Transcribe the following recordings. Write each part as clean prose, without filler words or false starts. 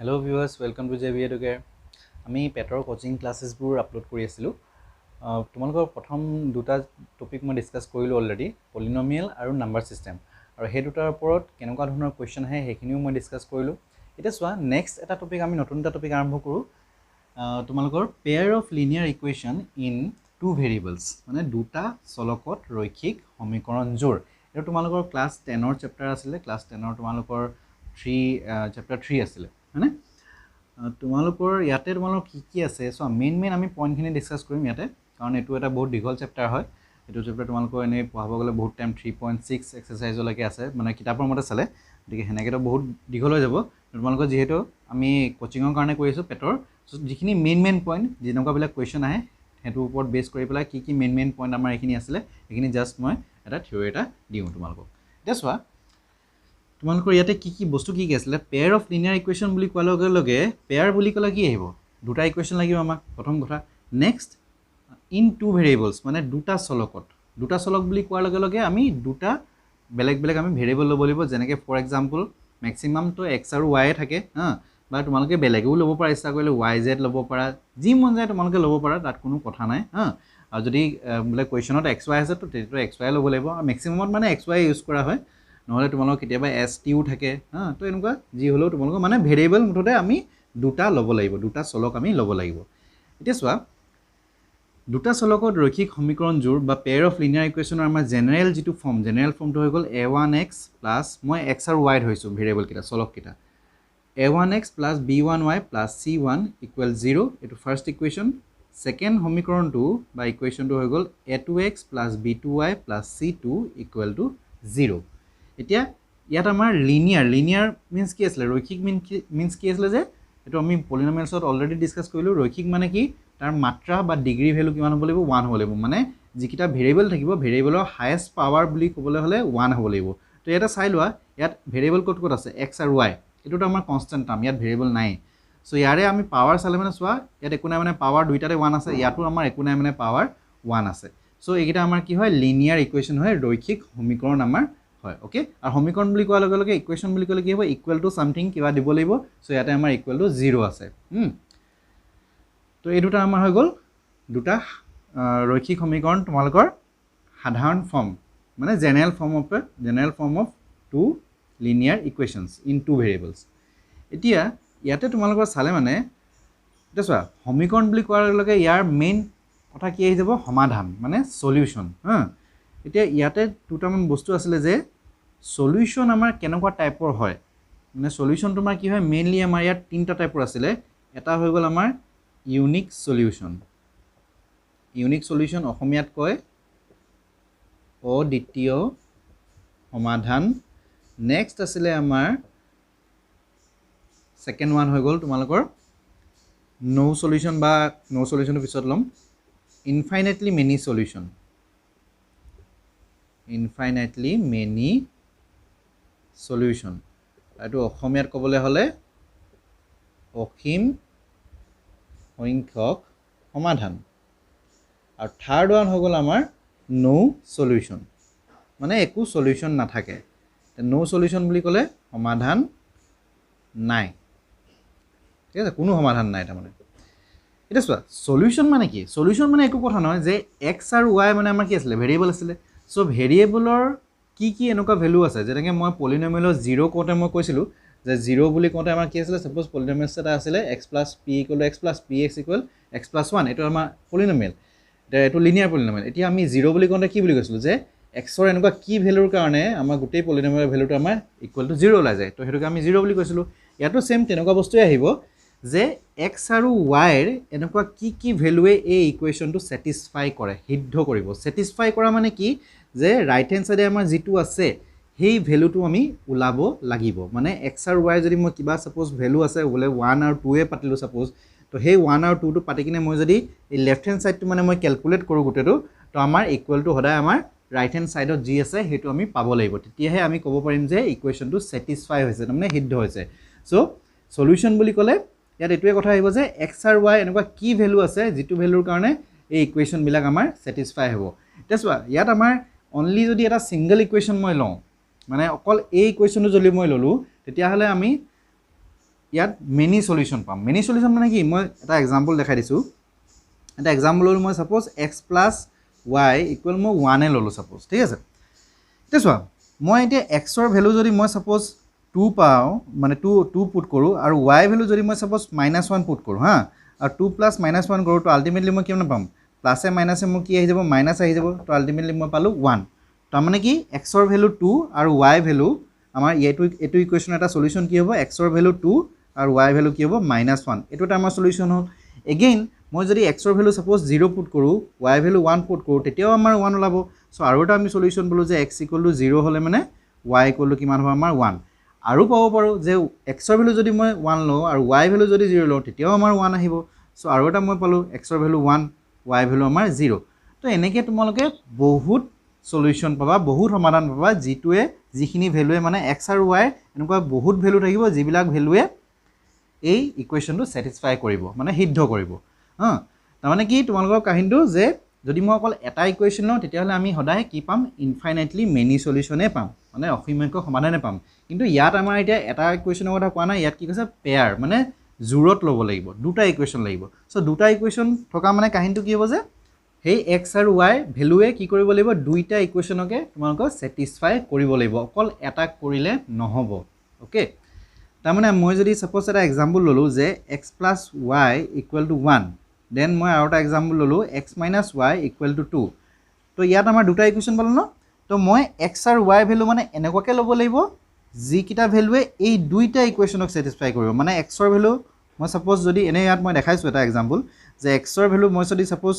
Hello viewers, welcome to JV Educare. আমি পেটৰ coaching ক্লাसेसবোৰ upload কৰি আছিলোঁ। তোমালোকৰ প্ৰথম দুটা টপিক মই ডিসকাস কৰিলোঁ অলৰেডি, পলিনমিয়েল আৰু নাম্বাৰ সিস্টেম। আৰু সেই দুটাৰ ওপৰত কেনেকুৱা ধৰণৰ কোৱেশ্চন আহে সেইখিনিও মই ডিসকাস কৰিলোঁ। এতিয়া চোৱা নেক্সট এটা টপিক আমি নতুন এটা টপিক আৰম্ভ কৰোঁ। তোমালোকৰ pair of linear equation in two variables, মানে দুটা চলকত ৰৈখিক সমীকৰণ জোৰ। এটা তোমালোকৰ ক্লাছ 10ৰ চেপ্টাৰ আছিলে, ক্লাছ 10ৰ তোমালোকৰ চেপ্টাৰ 3 আছিলে, হয়নে? তোমালোকৰ ইয়াতে তোমালোকৰ কি আছে সো মেইন আমি পইণ্টখিনি ডিসকাস কৰিম ইয়াতে, কাৰণ এইটো এটা বহুত দীঘল চেপ্টাৰ হয়। এইটো চেপ্টাৰ তোমালোকৰ এনে পঢ়াব গ'লে বহুত টাইম 3.6 এক্সাৰসাইজলৈকে আছে, মানে কিতাপৰ মতে চালে, গতিকে সেনেকৈতো বহুত দীঘল হৈ যাব। তোমালোকৰ যিহেতু আমি কোচিঙৰ কাৰণে কৰি আছোঁ পেটৰ, যিখিনি মেইন পইণ্ট যেনেকুৱাবিলাক কুৱেশ্যন আহে সেইটোৰ ওপৰত বেছ কৰি পেলাই কি মেইন পইণ্ট আমাৰ এইখিনি আছিলে সেইখিনি জাষ্ট মই এটা থিয়ৰী এটা দিওঁ তোমালোকক। এতিয়া চোৱা তোমালোকৰ ইয়াতে কি বস্তু কি আছিলে, পেয়াৰ অফ লিনিয়াৰ ইকুৱেশ্যন বুলি কোৱাৰ লগে লগে পেয়াৰ বুলি ক'লে কি আহিব, দুটা ইকুৱেশ্যন লাগিব আমাক প্ৰথম কথা। নেক্সট ইন টু ভেৰিয়েবলছ, মানে দুটা চলকত, দুটা চলক বুলি কোৱাৰ লগে লগে আমি দুটা বেলেগ বেলেগ আমি ভেৰিয়েবল ল'ব লাগিব। যেনেকৈ ফৰ এক্সাম্পল মেক্সিমামটো এক্স আৰু ৱাই থাকে, বা তোমালোকে বেলেগেও ল'ব পাৰা, ইচ্ছা কৰিলে ৱাই জেড ল'ব পাৰা, যি মন যায় তোমালোকে ল'ব পাৰা, তাত কোনো কথা নাই। আৰু যদি বোলে কুৱেশ্যনত এক্স ৱাই আছে তো তেতিয়াতো এক্স ৱাই ল'ব লাগিব। আৰু মেক্সিমামত মানে এক্স ৱাই ইউজ কৰা হয়, নহ'লে তোমালোকৰ কেতিয়াবা এছ টিও থাকে, তো এনেকুৱা যি হ'লেও তোমালোকৰ মানে ভেৰিয়েবল মুঠতে আমি দুটা ল'ব লাগিব, দুটা চলক আমি ল'ব লাগিব। এতিয়া চোৱা দুটা চলকত ৰৈখিক সমীকৰণ জোৰ বা পেয়াৰ অফ লিনিয়াৰ ইকুৱেশ্যনৰ আমাৰ জেনেৰেল যিটো ফৰ্ম, জেনেৰেল ফৰ্মটো হৈ গ'ল a1x প্লাছ, মই এক্স আৰু ৱাই ধৰিছোঁ ভেৰিয়েবলকেইটা চলককেইটা, a1x plus b1y plus c1 equal 0, এইটো ফাৰ্ষ্ট ইকুৱেশ্যন। ছেকেণ্ড সমীকৰণটো বা ইকুৱেশ্যনটো হৈ গ'ল a2x plus b2y plus c2 equal to 0। এতিয়া ইয়াত আমাৰ লিনিয়াৰ মিন্স কি আছিলে, ৰৈখিক মিন্স কি আছিলে, যে এইটো আমি পলিনমিয়েলছত অলৰেডি ডিসকাস কৰিলোঁ। ৰৈখিক মানে কি, তাৰ মাত্ৰা বা ডিগ্ৰী ভেলু কিমান হ'ব লাগিব, 1 হ'ব লাগিব। মানে যিকেইটা ভেৰিয়েবল থাকিব ভেৰিয়েবলৰ হায়েষ্ট পাৱাৰ বুলি ক'বলৈ হ'লে 1 হ'ব লাগিব। তো ইয়াতে চাই লোৱা, ইয়াত ভেৰিয়েবল ক'ত আছে, এক্স আৰু ৱাই, এইটোতো আমাৰ কনষ্টেণ্ট টাৰ্ম, ইয়াত ভেৰিয়েবল নাই। চ' ইয়াৰে আমি পাৱাৰ চালে মানে চোৱা, ইয়াত একো নাই মানে পাৱাৰ দুইটাতে 1 আছে, ইয়াতো আমাৰ একো নাই মানে পাৱাৰ 1 আছে। চ' এইকেইটা আমাৰ কি হয়, লিনিয়াৰ ইকুৱেশ্যন হয়, ৰৈখিক সমীকৰণ আমাৰ হয়। অ'কে, আৰু সমীকৰণ বুলি কোৱাৰ লগে লগে ইকুৱেশ্যন বুলি ক'লে কি হ'ব, ইকুৱেল টু ছামথিং কিবা দিব লাগিব। চ' ইয়াতে আমাৰ ইকুৱেল টু 0 আছে। তো এই দুটা আমাৰ হৈ গ'ল দুটা ৰৈখিক সমীকৰণ, তোমালোকৰ সাধাৰণ ফৰ্ম, মানে general form of two linear equations in two variables. এতিয়া ইয়াতে তোমালোকৰ চালে মানে এতিয়া চোৱা সমীকৰণ বুলি কোৱাৰ লগে লগে ইয়াৰ মেইন কথা কি আহি যাব, সমাধান, মানে চলিউশ্যন। এতিয়া ইয়াতে দুটামান বস্তু আছিলে যে সলিউশ্যন আমাৰ কেনেকুৱা টাইপৰ হয়, মানে সলিউশ্যন তোমাৰ কি হয়, মেইনলি আমাৰ ইয়াত তিনিটা টাইপৰ আছিলে। এটা হৈ গ'ল আমাৰ ইউনিক সলিউশ্যন, অসমীয়াত কয় অদ্বিতীয় সমাধান। নেক্সট আছিলে আমাৰ ছেকেণ্ড ওৱান হৈ গ'ল তোমালোকৰ নো সলিউশ্যন, বা নো সলিউশ্যনৰ পিছত ল'ম ইনফাইনাইটলি মেনি সলিউশ্যন, এইটো অসমীয়াত ক'বলৈ হ'লে অসীম সংখ্যক সমাধান। আৰু থাৰ্ড ওৱান হৈ গ'ল আমাৰ নো সলিউশ্যন, মানে একো সলিউশ্যন নাথাকে। নো সলিউশ্যন বুলি ক'লে সমাধান নাই, ঠিক আছে, কোনো সমাধান নাই তাৰমানে। এতিয়া চোৱা সলিউশ্যন মানে কি, সলিউশ্যন মানে একো কথা নহয় যে এক্স আৰু ৱাই মানে আমাৰ কি আছিলে, ভেৰিয়েবল আছিলে। চ' ভেৰিয়েবলৰ কি এনেকুৱা ভেলু আছে, যেনেকৈ মই পলিনমিয়েলৰ 0 কওঁতে মই কৈছিলোঁ যে 0 বুলি কওঁতে আমাৰ কি আছিলে, ছাপ'জ পলিনমিয়েলছ এটা আছিলে x plus P equal to x plus P x equal x plus 1, এইটো আমাৰ পলিনমিয়েল, এইটো লিনিয়াৰ পলিনমিয়েল। এতিয়া আমি 0 বুলি কওঁতে কি বুলি কৈছিলোঁ, যে এক্সৰ এনেকুৱা কি ভেলুৰ কাৰণে আমাৰ গোটেই পলিনমিয়েলৰ ভেলুটো আমাৰ ইকুৱেল টু 0 ওলাই যায়, তো সেইটোকে আমি 0 বুলি কৈছিলোঁ। ইয়াতো ছেম তেনেকুৱা বস্তুৱে আহিব যে এক্স আৰু ৱাইৰ এনেকুৱা কি ভেলুৱে এই ইকুৱেশ্যনটো ছেটিছফাই কৰে, সিদ্ধ কৰিব। ছেটিছফাই কৰা মানে কি, যে ৰাইট হেণ্ড চাইডে আমাৰ যিটো আছে সেই ভেলুটো আমি ওলাব লাগিব। মানে এক্স আৰু ৱাই যদি মই কিবা ছাপ'জ ভেলু আছে বোলে 1 আৰু 2 পাতিলোঁ ছাপ'জ, তো সেই 1 আৰু 2টো পাতি কিনে মই যদি এই লেফ্ট হেণ্ড ছাইডটো মানে মই কেলকুলেট কৰোঁ গোটেইটো, তো আমাৰ ইকুৱেলটো সদায় আমাৰ ৰাইট হেণ্ড ছাইডত যি আছে সেইটো আমি পাব লাগিব, তেতিয়াহে আমি ক'ব পাৰিম যে ইকুৱেশ্যনটো ছেটিছফাই হৈছে, তাৰমানে সিদ্ধ হৈছে। চ' সলিউশ্যন বুলি ক'লে ইয়াত এইটোৱে কথা আহিব যে এক্স আৰু ৱাই এনেকুৱা কি ভেলু আছে যিটো ভেলুৰ কাৰণে এই ইকুৱেশ্যনবিলাক আমাৰ ছেটিছফাই হ'ব। এতিয়া চোৱা ইয়াত আমাৰ অনলি যদি এটা ছিংগল ইকুৱেশ্যন মই লওঁ, মানে অকল এই ইকুৱেশ্যনটো যদি মই ল'লোঁ, তেতিয়াহ'লে আমি ইয়াত মেনি সলিউশন পাম মেনি সলিউশন মানে কি মই এটা এক্সাম্পল দেখাই দিছোঁ এটা এক্সাম্পল ললো মই সাপোজ x + y = মই 1 এ ললো সাপোজ ঠিক আছে এতিয়া চোৱা মই এতিয়া x ৰ ভ্যালু যদি মই সাপোজ 2 পাও মানে 2 পুট কৰো আৰু y ভ্যালু যদি মই সাপোজ -1 পুট কৰো হা আৰু 2 + -1 কৰো তো আলটিমেটলি মই কিমান পাম প্লাসে মাইনাসে মোৰ কি আহি যাব মাইনাস আহি যাব তো আলটিমেটলি মই পালো 1 তো মানে কি x ৰ ভ্যালু 2 আৰু y ভ্যালু আমাৰ এটো ইকুৱেচন এটা সলিউশন কি হ'ব x ৰ ভ্যালু 2 আৰু y ভ্যালু কি হ'ব -1 এটো এটা আমাৰ সলিউশন হ'ল এগেইন মই যদি x ৰ ভ্যালু সাপোজ 0 পুট কৰো y ভ্যালু 1 পুট কৰো তেতিয়াও আমাৰ 1 ওলাব সো আৰু এটা আমি সলিউশন বলো যে x = 0 হলে মানে y = কিমান হ'ব আমাৰ 1 আৰু পাব পাৰো যে x ৰ ভ্যালু যদি মই 1 লও আৰু y ভ্যালু যদি 0 লও তেতিয়াও আমাৰ 1 আহিব সো আৰু এটা মই পালো x ৰ ভ্যালু 1 y ভ্যালু আমাৰ 0 তো এনেকে তোমালোকে বহুত সলিউশন পাবা বহুত সমাধান পাবা জিটোৱে যিখিনি ভ্যালুৱে মানে x আৰু y এনেকুৱা বহুত ভ্যালু থাকিব যিবিলাক ভ্যালুৱে এই ইকুৱেচনটো স্যাটিসফাই কৰিব মানে সিদ্ধ কৰিব তাৰ মানে কি তোমালোকৰ কাহিনীটো যে যদি মই অকল এটা ইকুৱেচন লওঁ তেতিয়াহলে আমি সদায় কি পাম ইনফাইনাইটলি মেনি সলিউশনে পাম মানে অসীমকৈ সমাধানে পাম কিন্তু ইয়াত আমাৰ এতিয়া এটা ইকুৱেচনৰ কথা কোৱা নাই ইয়াত কি কৈছে পেয়াৰ মানে জোৰত ল'ব লাগিব দুটা ইকুৱেচন লাগিব সো দুটা ইকুৱেচন থকা মানে কাহিনীটো কি হ'ব যে হেই x আৰু y ভ্যালুৱে কি কৰিব লাগিব দুইটা ইকুৱেচনকে তোমালোকক স্যাটিসফাই কৰিব লাগিব অকল এটা কৰিলে নহব ওকে তাৰ মানে মই যদি সাপোজ এটা এক্সাম্পল ললো যে x + y = 1 দেন মই আৰু এটা এক্সাম্পল ললো x - y = 2 তো ইয়াত আমাৰ দুটা ইকুৱেচন পালো ন তো মই x আৰু y ভ্যালু মানে এনেকুৱাকে ল'ব লাগিব যি কিটা ভ্যালুৱে এই দুইটা ইকুৱেচনক স্যাটিসফাই কৰিব মানে x ৰ ভ্যালু মই সাপোজ যদি এনে ইয়াত মই দেখাইছো এটা এক্সাম্পল যে x ৰ ভ্যালু মই যদি সাপোজ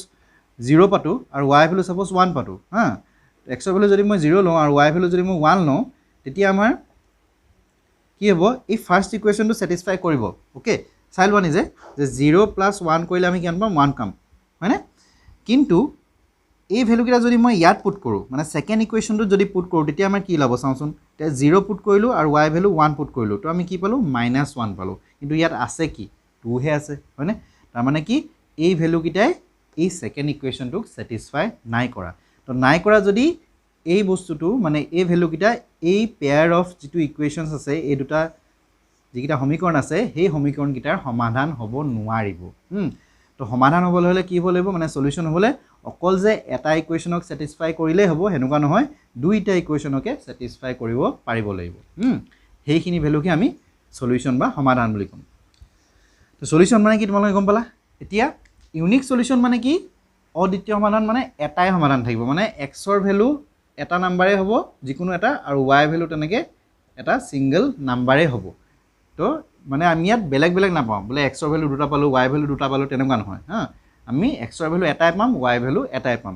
0 পাতো আৰু y ভ্যালু সাপোজ 1 পাতো হা x ৰ ভ্যালু যদি মই 0 লওঁ আৰু y ভ্যালু যদি মই 1 লওঁ তেতিয়া আমাৰ কি হ'ব এই ফাৰ্স্ট ইকুৱেচনটো স্যাটিসফাই কৰিব ওকে চাই লোৱা নিজে যে 0 + 1 কৰিলে আমি কিমান পাম 1 পাম হয়নে কিন্তু এই ভ্যালু কিটা যদি মই ইয়াত পুট কৰো মানে সেকেন্ড ইকুৱেচনটো যদি পুট কৰো তেতিয়া আমাৰ কি লাভ চাওঁচোন তে 0 পুট কৰিলো আৰু y ভ্যালু 1 পুট কৰিলো তো আমি কি পালো -1 পালো কিন্তু ইয়াত আছে কি 2 হে আছে হয়নে তাৰ মানে কি এই ভ্যালু কিটাই এই সেকেন্ড ইকুৱেচনটোক স্যাটিসফাই নাই কৰা তো নাই কৰা যদি এই বস্তুটো মানে এই ভ্যালু কিটা এই পেয়াৰ অফ যেটো ইকুৱেচনছ আছে এই দুটা যিকিটা সমীকৰণ আছে সেই সমীকৰণ কিটাৰ সমাধান হ'ব নোৱাৰিব তো সমাধান হ'বলৈ হলে কি হ'ব লাগিব মানে সলিউশন হ'বলৈ অকল যে এটা ইকুৱেচনক স্যাটিসফাই কৰিলে হ'ব হেনুকা নহয় দুইটা ইকুৱেচনকে স্যাটিসফাই কৰিব পাৰিব লাগিব হেইখিনি ভ্যালুকে আমি সলিউশন বা সমাধান বুলি কম তো সলিউশন মানে কি তোমালোকে গম পালা এতিয়া ইউনিক সলিউশন মানে কি অদ্বিতীয় সমাধান মানে এটাই সমাধান থাকিব মানে x ৰ ভ্যালু এটা নাম্বাৰে হ'ব যিকোনো এটা আৰু y ভ্যালু তেনেকে এটা সিঙ্গেল নাম্বাৰে হ'ব তো মানে আমি ইয়াত বেলেগ বেলেগ নাপাওঁ বলে x ৰ ভ্যালু দুটা পালো y ভ্যালু দুটা পালো তেনেকুৱা নহয় হা আমি x ৰ ভ্যালু এটাই পাম y ভ্যালু এটাই পাম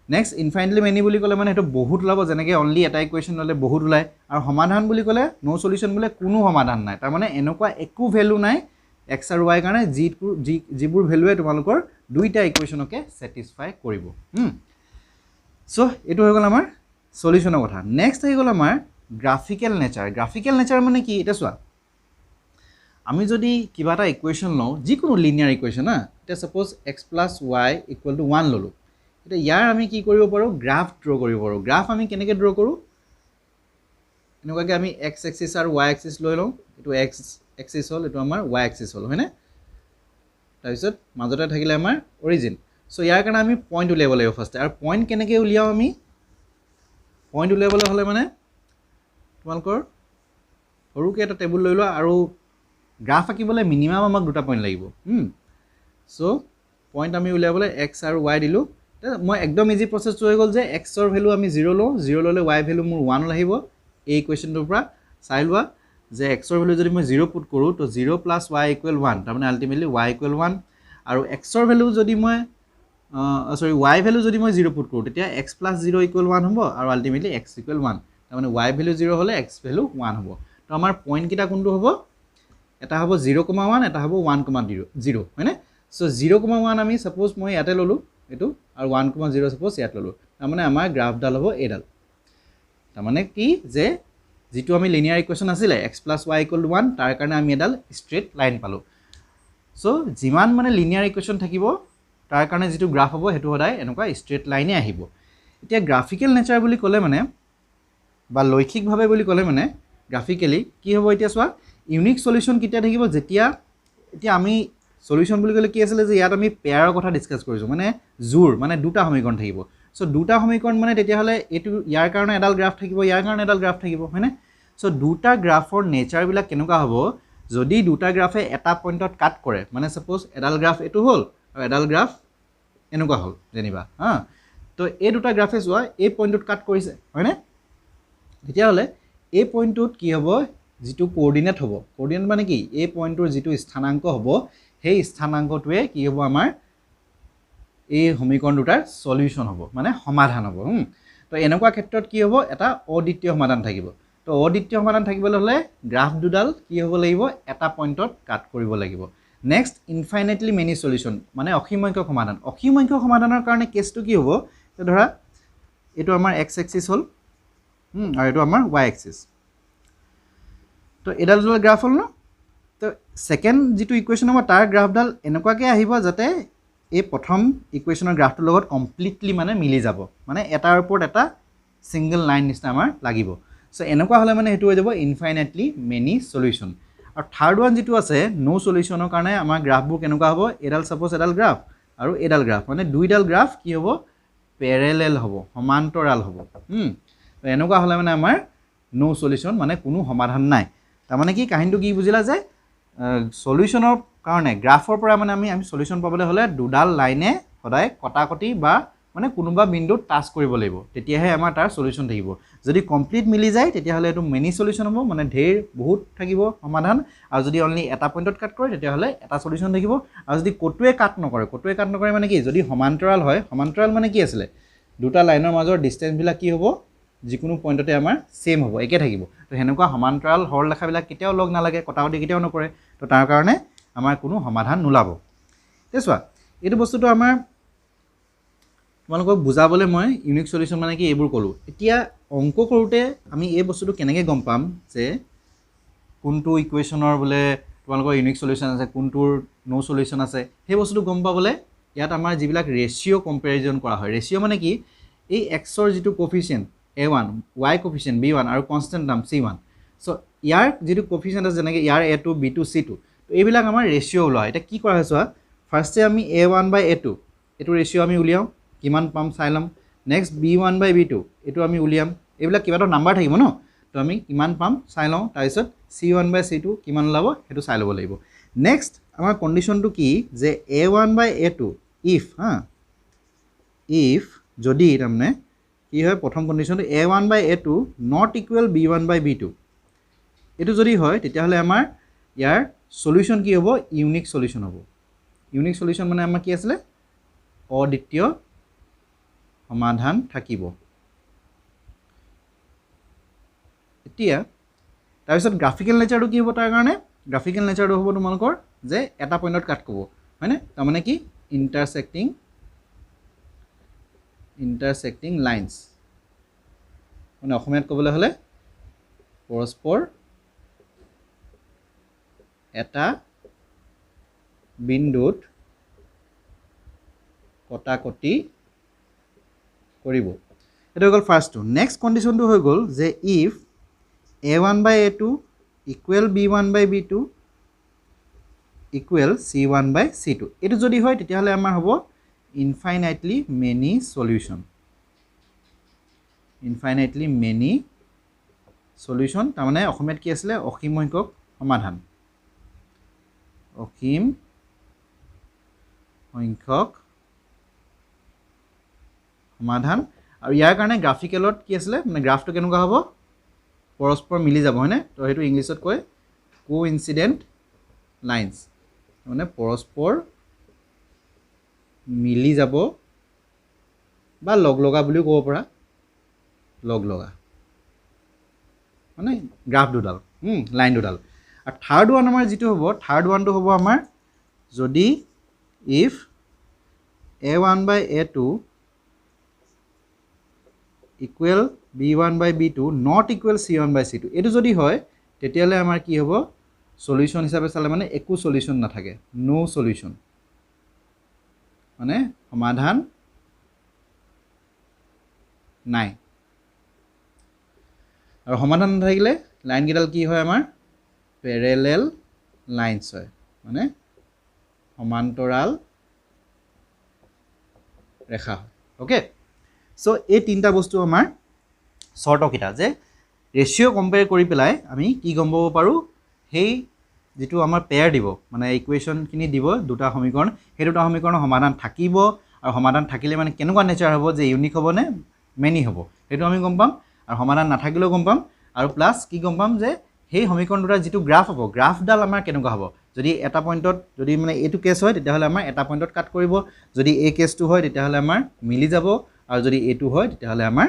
নেক্সট ইনফাইনাইটলি মেনি বুলি ক'লে মানে এটো বহুত ওলাব যেনেকে অনলি এটা ইকুৱেচন ললে বহুত ওলাই আৰু সমাধান বুলি ক'লে নো সলিউশন বুলি কোনো সমাধান নাই তাৰ মানে এনেকুৱা একো ভ্যালু নাই x আৰু y কাৰণে যিবোৰ ভ্যালুৱে তোমালোকৰ দুইটা ইকুৱেচনকে স্যাটিসফাই কৰিব সো এটো হৈ গ'ল আমাৰ সলিউশনৰ কথা নেক্সট হৈ গ'ল আমাৰ গ্ৰাফিক্যাল নেচাৰ মানে কি এটা চোৱা আমি যদি কিবা এটা ইকুৱেচন লওঁ যিকোনো লিনিয়াৰ ইকুৱেচন না এটা সাপোজ x + y = 1 ললো এটা ইয়াৰ আমি কি কৰিব পাৰো গ্ৰাফ ড্ৰ কৰিব পাৰো গ্ৰাফ আমি কেনেকৈ ড্ৰ কৰো এনেকুৱাকে আমি x এক্সিস আৰু y এক্সিস লৈ লওঁ এটো x এক্সিস হল এটো আমাৰ y এক্সিস হল হয়নে তাৰ পিছত মাজতে থাকিলে আমাৰ অৰিজিন সো ইয়াৰ কাৰণে আমি পইণ্ট উলিয়াব লাগিব ফাৰ্স্ট আৰু পইণ্ট কেনেকৈ উলিয়াও আমি পইণ্ট উলিয়াবলৈ হলে মানে তোমালোকৰ সৰুকে এটা টেবুল লৈ লোৱা আৰু গ্ৰাফ আঁকিবলৈ মিনিমাম আমাক দুটা পইণ্ট লাগিব সো পইণ্ট আমি উলিয়াবলৈ x আৰু y দিলো মই একদম ইজি প্ৰসেসটো হৈ গল যে x ৰ ভ্যালু আমি 0 লওঁ 0 ললে y ভ্যালু মোৰ 1 আহিব এই ইকুৱেচনটোৰ পৰা চাই লোৱা যে x ৰ ভ্যালু যদি মই 0 পুট কৰো তো 0 + y = 1 তাৰ মানে আলটিমেটলি y = 1 আৰু x ৰ ভ্যালু যদি মই y ভ্যালু যদি মই 0 পুট কৰো তেতিয়া x + 0 = 1 হ'ব আৰু আলটিমেটলি x = 1 তাৰ মানে y ভ্যালু 0 হলে x ভ্যালু 1 হ'ব তো আমাৰ পইণ্ট কিটা কোনটো হ'ব এটা হ'ব 0,1 এটা হ'ব 1,0 হয়নে সো 0,1 আমি সাপোজ মই ইয়াতে ললো এটো আৰু 1,0 সাপোজ ইয়াত ললো তাৰ মানে আমাৰ গ্ৰাফডাল হ'ব এডাল তাৰ মানে কি যে যেটো আমি লিনিয়াৰ ইকুৱেচন আছিলে x + y = 1 তাৰ কাৰণে আমি এডাল ষ্ট্ৰেট লাইন পালো সো যিমান মানে লিনিয়াৰ ইকুৱেচন থাকিব তাৰ কাৰণে যেটো গ্ৰাফ হ'ব হেতু সদায় এনেকুৱা ষ্ট্ৰেট লাইনে আহিব এতিয়া গ্ৰাফিক্যাল নেচাৰ বুলি ক'লে মানে বা লৈখিকভাৱে বুলি ক'লে মানে গ্ৰাফিক্যালি কি হ'ব এতিয়া চোৱা ইউনিক সলিউশন কেতিয়া থাকিব যেতিয়া এতিয়া আমি সলিউশন বুলি ক'লে কি আছিল যে ইয়াত আমি পেয়াৰৰ কথা ডিসকাস কৰিছো মানে জোৰ মানে দুটা সমীকৰণ থাকিব সো দুটা সমীকৰণ মানে তেতিয়া হলে এটো ইয়াৰ কাৰণে এডাল গ্ৰাফ থাকিব ইয়াৰ কাৰণে এডাল গ্ৰাফ থাকিব হয়নে সো দুটা গ্ৰাফৰ নেচাৰ বিলাক কেনেকুৱা হ'ব যদি দুটা গ্ৰাফে এটা পইণ্টত কাট কৰে মানে সাপোজ এডাল গ্ৰাফ এটো হ'ল আৰু এডাল গ্ৰাফ এনেকুৱা হ'ল যেনিবা হা তো এই দুটা গ্ৰাফে যোৱা এই পইণ্টত কাট কৰিছে হয়নে তেতিয়া হলে এই পইণ্টত কি হ'ব যেটো কোঅৰ্ডিনেট হ'ব কোঅৰ্ডিনেট মানে কি এই পইণ্টৰ যেটো স্থানাংক হ'ব সেই স্থানাংকটোৱে কি হ'ব আমাৰ এই সমীকৰণ দুটাৰ সলিউশন হ'ব মানে সমাধান হ'ব তো এনেকুৱা ক্ষেত্ৰত কি হ'ব এটা অদ্বিতীয় সমাধান থাকিব তো অদ্বিতীয় সমাধান থাকিবলৈ হলে গ্ৰাফ দুডাল কি হ'ব লাগিব এটা পইণ্টত কাট কৰিব লাগিব নেক্সট ইনফাইনাইটলি মেনি সলিউশন মানে অসীমসংখ্যক সমাধান অসীমসংখ্যক সমাধানৰ কাৰণে কেছটো কি হ'ব তো ধৰা এটো আমাৰ x এক্সিস হ'ল আৰু এটো আমাৰ y এক্সিস তো এডাল দুডাল গ্ৰাফ হ'ল ন তো সেকেন্ড যেটো ইকুৱেচন হ'ব তাৰ গ্ৰাফডাল এনেকুৱাকৈ আহিব যাতে এই প্ৰথম ইকুৱেচনৰ গ্ৰাফটোৰ লগত কমপ্লিটলি মানে মিলি যাব মানে এটাৰ ওপৰত এটা সিঙ্গল লাইন নিচিনা আমাৰ লাগিব সো এনেকুৱা হলে মানে হেতু হৈ যাব ইনফাইনাইটলি মেনি সলিউশন আৰু থাৰ্ড ওয়ান যেটো আছে নো সলিউশনৰ কাৰণে আমাৰ গ্ৰাফবোৰ কেনেকুৱা হ'ব এডাল সাপোজ এডাল গ্ৰাফ আৰু এডাল গ্ৰাফ মানে দুইডাল গ্ৰাফ কি হ'ব প্যাৰেলেল হ'ব সমান্তৰাল হ'ব তো এনেকুৱা হলে মানে আমাৰ নো সলিউশন মানে কোনো সমাধান নাই তাৰ মানে কি কাহিনীটো কি বুজিলা যে সলিউশনৰ কাৰণে গ্ৰাফৰ পৰা মানে আমি সলিউশন পাবলৈ হলে দুডাল লাইনে সদায় কটাকটি বা মানে কোনোবা বিন্দুত টাচ কৰিব লাগিব তেতিয়াহে আমাৰ তাৰ সলিউশন থাকিব যদি কমপ্লিট মিলি যায় তেতিয়া হলে এটো মেনি সলিউশন হ'ব মানে ঢেৰ বহুত থাকিব সমাধান আৰু যদি অনলি এটা পইণ্টত কাট কৰে তেতিয়া হলে এটা সলিউশন থাকিব আৰু যদি কটুৱে কাট নকৰে মানে কি যদি সমান্তৰাল হয় সমান্তৰাল মানে কি আছিল দুটা লাইনৰ মাজৰ ডিসটেন্স বিলাক কি হ'ব যিকোনো পইণ্টতে আমাৰ সেম হ'ব একে থাকিব তো হেনেকুৱা সমান্তৰাল হৰলেখাবিলাক কেতিয়াও লগ নালাগে কটাকটি কেতিয়াও নকৰে তো তাৰ কাৰণে আমাৰ কোনো সমাধান নোলাব তেছোৱা এইটো বস্তুটো আমাৰ তোমালোকক বুজাবলৈ মই ইউনিক সলিউশন মানে কি এইবোৰ কলো এতিয়া অংক কৰোতে আমি এই বস্তুটো কেনেকৈ গম পাম যে কোনটো ইকুৱেচনৰ বলে তোমালোকৰ ইউনিক সলিউশন আছে কোনটোৰ নো সলিউশন আছে সেই বস্তুটো গম পাবলৈ ইয়াত আমাৰ যিবিলাক ৰেশিও কম্পেৰিজন কৰা হয় ৰেশিও মানে কি এই x ৰ যেটো কোফিচিয়েন্ট a1 y কোফিচিয়েন্ট b1 আৰু কনস্ট্যান্ট নাম c1 সো ইয়াৰ যেটো কোফিচিয়েন্ট আছে যেনেকৈ ইয়াৰ a2 b2 c2 তো এইবিলাক আমাৰ ৰেশিও ওলোৱা এটা কি কৰা হৈছে ফাৰ্স্টে আমি a1/a2 এটো ৰেশিও আমি উলিয়াও কিমান পাম চাই লম নেক্সট b1/b2 এটো আমি উলিয়াম এইবিলাক কিবাটো নাম্বাৰ থাকিব ন তো আমি কিমান পাম চাই লওঁ তাৰপিছত c1/c2 কিমান ওলাব হেতু চাই ল'ব লাগিব নেক্সট আমাৰ কন্ডিশনটো কি যে a1/a2 if যদি তাৰমানে কি হয় প্ৰথম কন্ডিশনটো a1/a2 not equal b1/b2 এটো যদি হয় তেতিয়া হলে আমাৰ ইয়াৰ সলিউশন কি হ'ব ইউনিক সলিউশন হ'ব ইউনিক সলিউশন মানে আমাৰ কি আছিল অদ্বিতীয় সমাধান থাকিব এতিয়া তাৰপিছত গ্ৰাফিক্যাল নেচাৰটো কি হ'ব তাৰ কাৰণে গ্ৰাফিক্যাল নেচাৰটো হ'ব তোমালোকৰ যে এটা পইণ্টত কাট কৰিব হয়নে তাৰ মানে কি ইন্টাৰসেক্টিং লাইনস মানে অসমীয়াত ক'বলৈ হলে পৰস্পৰ এটা বিন্দুত কটাকটি কৰিব এটা গল ফাৰ্স্টটো নেক্সট কন্ডিশনটো হৈ গল যে if a1/a2 equal b1/b2 equal c1/c2 এটো যদি হয় তেতিয়া হলে আমাৰ হ'ব infinitely many solution তাৰ মানে অসমীয়াত কি আছিল অসীম সংখ্যক সমাধান অসীম সংখ্যক সমাধান আৰু ইয়াৰ কাৰণে গ্ৰাফিক্যালত কি আছিল মানে গ্ৰাফটো কেনেকুৱা হ'ব পৰস্পৰ মিলি যাব হয়নে তো হেতু ইংলিছত কয় কোইনসিডেন্ট লাইনস মানে পৰস্পৰ মিলি যাব বা লগ লগা বুলি ক'ব পৰা লগ লগা মানে গ্ৰাফ দুডাল লাইন দুডাল আৰু থাৰ্ড ওয়ান আমাৰ যেটো হ'ব থাৰ্ড ওয়ানটো হ'ব আমাৰ যদি if a1/a2 equal b1/b2 not equal c1/c2 এটো যদি হয় তেতিয়ালে আমাৰ কি হ'ব সলিউশন হিচাপে চালে মানে একো সলিউশন নাথাকে নো সলিউশন মানে সমাধান নাই আৰু সমাধান নাথাকিলে লাইন গিডাল কি হয় আমাৰ পেৰেলেল লাইনছ হয় মানে সমান্তৰাল ৰেখা হয় ওকে সো এই তিনটা বস্তু আমাৰ শৰ্তকিটা যে ৰেশিও কম্পেয়াৰ কৰি পেলাই আমি কি গম পাব পাৰোঁ সেই যেটো আমাৰ পেয়াৰ দিব মানে ইকুৱেশ্যনখিনি দিব দুটা সমীকৰণ সেই দুটা সমীকৰণৰ সমাধান থাকিব আৰু সমাধান থাকিলে মানে কেনেকুৱা নেচাৰ হ'ব যে ইউনিক হ'ব নে মেনি হ'ব সেইটো আমি গম পাম আৰু সমাধান নাথাকিলেও গম পাম আৰু প্লাস কি গম পাম যে সেই সমীকৰণ দুটা যেটো গ্ৰাফ হ'ব গ্ৰাফডাল আমাৰ কেনেকুৱা হ'ব যদি এটা পইণ্টত যদি মানে এইটো কেছ হয় তেতিয়াহ'লে আমাৰ এটা পইণ্টত কাট কৰিব যদি এই কেছটো হয় তেতিয়াহ'লে আমাৰ মিলি যাব আৰু যদি এইটো হয় তেতিয়াহ'লে আমাৰ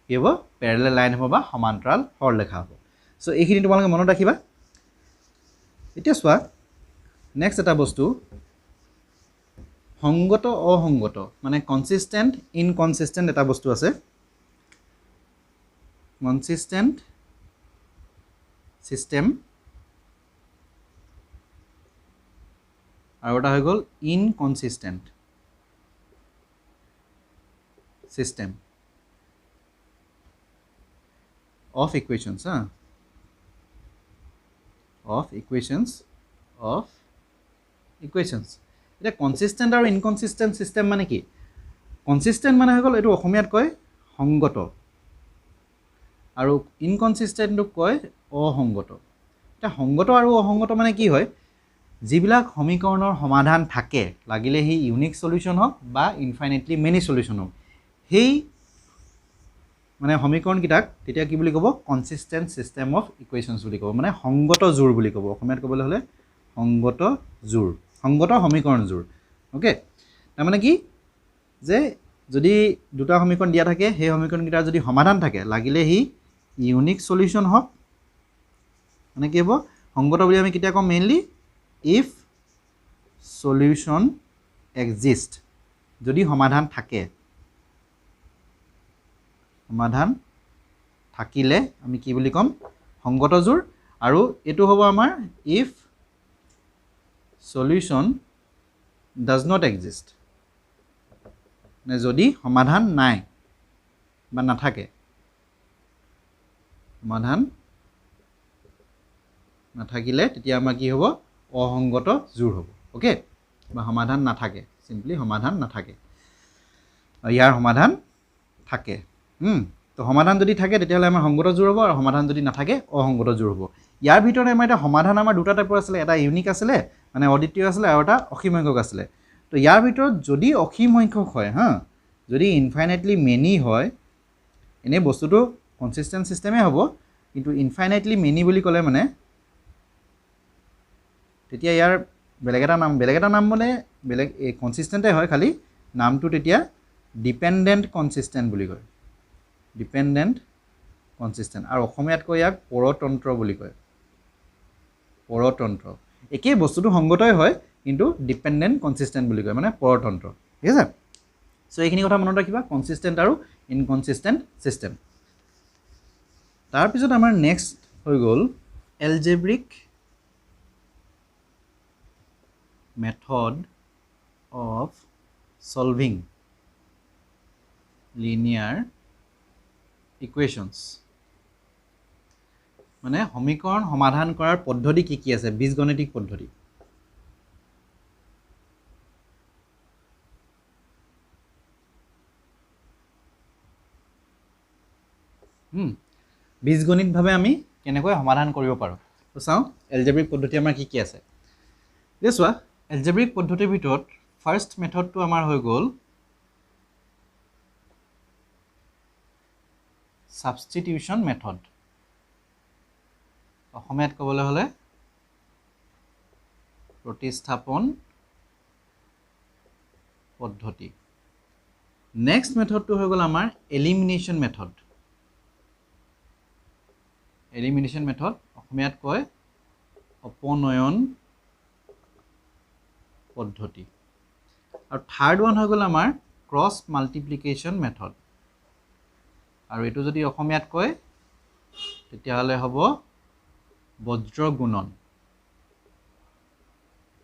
কি হ'ব পেৰেলেল লাইন হ'ব বা সমান্তৰাল সৰলৰেখা হ'ব সো এইখিনি তোমালোকে মনত ৰাখিবা এতিয়া চোৱা নেক্সট এটা বস্তু সংগত অসংগত মানে কনসিস্টেন্ট ইনকনসিস্টেন্ট এটা বস্তু আছে কনসিস্টেন্ট সিস্টেম আৰু এটা হৈ গ'ল inconsistent system of equations of equations এটা consistent আৰু inconsistent system মানে কি consistent মানে হৈ গ'ল এটো অসমীয়াত কয় সংগত আৰু inconsistent টো কয় অসংগত এটা সংগত আৰু অসংগত মানে কি হয় যিবিলাক সমীকৰণৰ সমাধান থাকে লাগিলে হি ইউনিক সলিউশন হওক বা ইনফাইনাইটলি মেনি সলিউশন হওক হেই মানে সমীকৰণ কিটাক তেতিয়া কি বুলি ক'ব কনসিস্টেন্ট সিস্টেম অফ ইকুৱেশ্যনছ বুলি ক'ব মানে সংগত জোৰ বুলি ক'ব অসমীয়াত ক'বলৈ হ'লে সংগত জোৰ সংগত সমীকৰণ জোৰ ওকে তাৰ মানে কি যে যদি দুটা সমীকৰণ দিয়া থাকে সেই সমীকৰণ কিটাৰ যদি সমাধান থাকে লাগিলে হি ইউনিক সলিউশন হওক মানে কি হ'ব সংগত বুলি আমি কিটা কম মেইনলি ইফ সলিউশন এক্সিষ্ট যদি সমাধান থাকে সমাধান থাকিলে আমি কি বুলি কম সংগত জোৰ আৰু এটো হ'ব আমাৰ if solution does not exist মানে যদি সমাধান নাই বা নাথাকে সমাধান নাথাকিলে তেতিয়া আমাৰ কি হ'ব অসংগত জোৰ হ'ব ওকে বা সমাধান নাথাকে সিম্পলি সমাধান নাথাকে ইয়াৰ সমাধান থাকে তো সমাধান যদি থাকে তেতিয়াহ'লে আমাৰ সংগত জোৰ হ'ব আৰু সমাধান যদি নাথাকে অসংগত জোৰ হ'ব ইয়াৰ ভিতৰত আমাৰ এটা সমাধান আমাৰ দুটা টাইপৰ আছিলে এটা ইউনিক আছিলে মানে অদ্বিতীয় আছিলে আৰু এটা অসীম সংখ্যক আছিলে তো ইয়াৰ ভিতৰত যদি অসীম সংখ্যক হয় যদি ইনফাইনাইটলি মেনি হয় এনে বস্তুটো কনসিস্টেন্ট সিস্টেমে হ'ব কিন্তু ইনফাইনাইটলি মেনি বুলি ক'লে মানে তেতিয়া ইয়াৰ বেলেগ এটা নাম মানে বেলেগ কনসিস্টেন্টে হয় খালি নামটো তেতিয়া ডিপেন্ডেন্ট কনসিস্টেন্ট বুলি কয় ডিপেন্ডেন্ট কনসিস্টেন্ট আৰু অসমীয়াত কয় ইয়াক পৰতন্ত্ৰ বুলি কয় পৰতন্ত্ৰ একেই বস্তুটো সংগতই হয় কিন্তু ডিপেন্ডেন্ট কনসিস্টেন্ট বুলি কয় মানে পৰতন্ত্ৰ ঠিক আছে সো এইখিনি কথা মনত ৰাখিবা কনসিস্টেন্ট আৰু ইনকনসিস্টেন্ট সিস্টেম তাৰ পিছত আমাৰ নেক্সট হৈ গ'ল algebraic method of solving linear equations মানে সমীকৰণ সমাধান কৰাৰ পদ্ধতি কি কি আছে বীজগণিতিক পদ্ধতি বীজগণিতভাৱে আমি কেনেকৈ সমাধান কৰিব পাৰোঁ তো চাওঁ এলজেব্ৰিক পদ্ধতি আমাৰ কি কি আছে যে চোৱা এলজেব্ৰিক পদ্ধতিৰ ভিতৰত ফাৰ্ষ্ট মেথডটো আমাৰ হৈ গ'ল সাবস্টিটিউশন মেথড অসমীয়াত ক'বলৈ হ'লে প্ৰতিস্থাপন পদ্ধতি নেক্সট মেথডটো হৈ গ'ল আমাৰ এলিমিনেশ্যন মেথড অসমীয়াত কয় অপনয়ন পদ্ধতি আৰু থাৰ্ড ওৱান হৈ গ'ল আমাৰ ক্ৰছ মাল্টিপ্লিকেশ্যন মেথড আৰু এটো যদি অসমীয়াত কয় তেতিয়াহ'লে হ'ব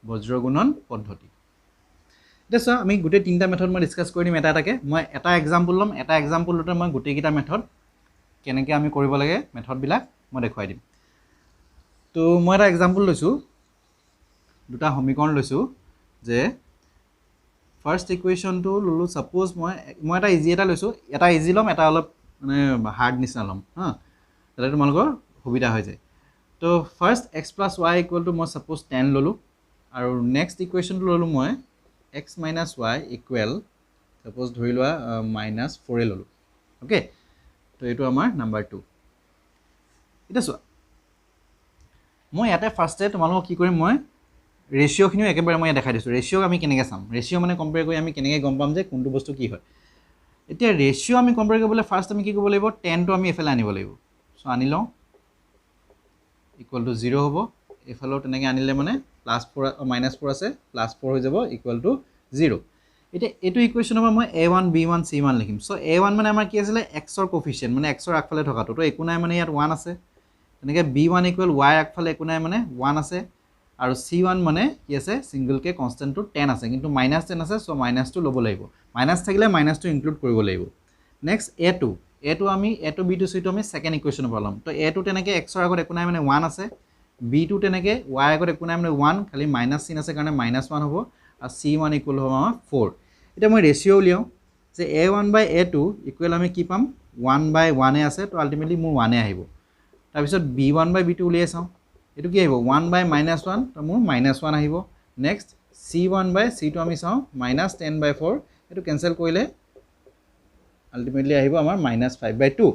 বজ্ৰগুণন পদ্ধতি এতিয়া আমি গোটেই তিনিটা মেথড মই ডিসকাস কৰি দিম এটা এটাকে মই এটা এক্সাম্পল ল'ম এটা এক্সাম্পল লতে মই গোটেইকেইটা মেথড কেনেকৈ আমি কৰিব লাগে মেথডবিলাক মই দেখুৱাই দিম তো মই এটা এক্সাম্পল লৈছোঁ দুটা সমীকৰণ লৈছোঁ যে ফাৰ্ষ্ট ইকুৱেশ্যনটো ল'লোঁ ছাপ'জ মই এটা ইজি এটা লৈছোঁ এটা ইজি ল'ম এটা অলপ মানে হাৰ্ড নিচিনা ল'ম হা যাতে তোমালোকৰ সুবিধা হৈ যায় তো first x plus Y equal to মই ছাপ'জ 10 ল'লোঁ আৰু নেক্সট ইকুৱেশ্যনটো ল'লোঁ মই x minus Y equal suppose ধৰি লোৱা -4 ল'লোঁ অ'কে তো এইটো আমাৰ নাম্বাৰ 2 এতিয়া চোৱা মই ইয়াতে ফাৰ্ষ্টে তোমালোকক কি কৰিম মই ৰেচিঅ'খিনিও একেবাৰে মই দেখাই দিছোঁ ৰেচিঅ'ক আমি কেনেকৈ চাম ৰেচিঅ' মানে কম্পেয়াৰ কৰি আমি কেনেকৈ গম পাম যে কোনটো বস্তু কি হয় এতিয়া ৰেচিঅ' আমি কম্পেয়াৰ কৰিবলৈ ফাৰ্ষ্ট আমি কি কৰিব লাগিব 10টো আমি এফালে আনিব লাগিব চ' আনি লওঁ ইকুৱেল টু 0 হ'ব এইফালেও তেনেকৈ আনিলে মানে -4 আছে +4 হৈ যাব ইকুৱেল টু 0 এতিয়া এইটো ইকুৱেশ্যনৰ পৰা মই a1 b1 c1 লিখিম চ' a1 মানে আমাৰ কি আছিলে এক্সৰ কোফিচিয়েণ্ট মানে এক্সৰ আগফালে থকাটো তো একো নাই মানে ইয়াত 1 আছে তেনেকৈ b1 ইকুৱেল y আগফালে একো নাই মানে 1 আছে আৰু c1 মানে কি আছে সিঙ্গলকে কনষ্টেণ্টটো 10 আছে কিন্তু -10 আছে চ' মাইনাছটো ল'ব লাগিব মাইনাছ থাকিলে মাইনাছটো ইনক্লুড কৰিব লাগিব নেক্সট a2 আমি a2 b2 c2 আমি সেকেন্ড ইকুৱেশ্যনৰ পৰা ল'ম তো a2 তেনেকৈ এক্সৰ আগত একো নাই মানে 1 আছে b2 তেনেকৈ y আগত একো নাই মানে 1 খালি মাইনাছ চিন আছে কাৰণে -1 হ'ব আৰু c1 ইকুৱেল হ'ব আমাৰ 4 এতিয়া মই ৰেচিঅ' উলিয়াওঁ যে a1 বাই a2 ইকুৱেল আমি কি পাম 1 বাই 1 আছে তো আল্টিমেটলি মোৰ 1 আহিব তাৰপিছত b1 বাই b2 উলিয়াই চাওঁ এইটো কি আহিব 1 বাই -1 তো মোৰ -1 আহিব নেক্সট c1 বাই c2 আমি চাওঁ -10/4 এইটো কেনচেল কৰিলে আল্টিমেটলি আহিব আমাৰ -5/2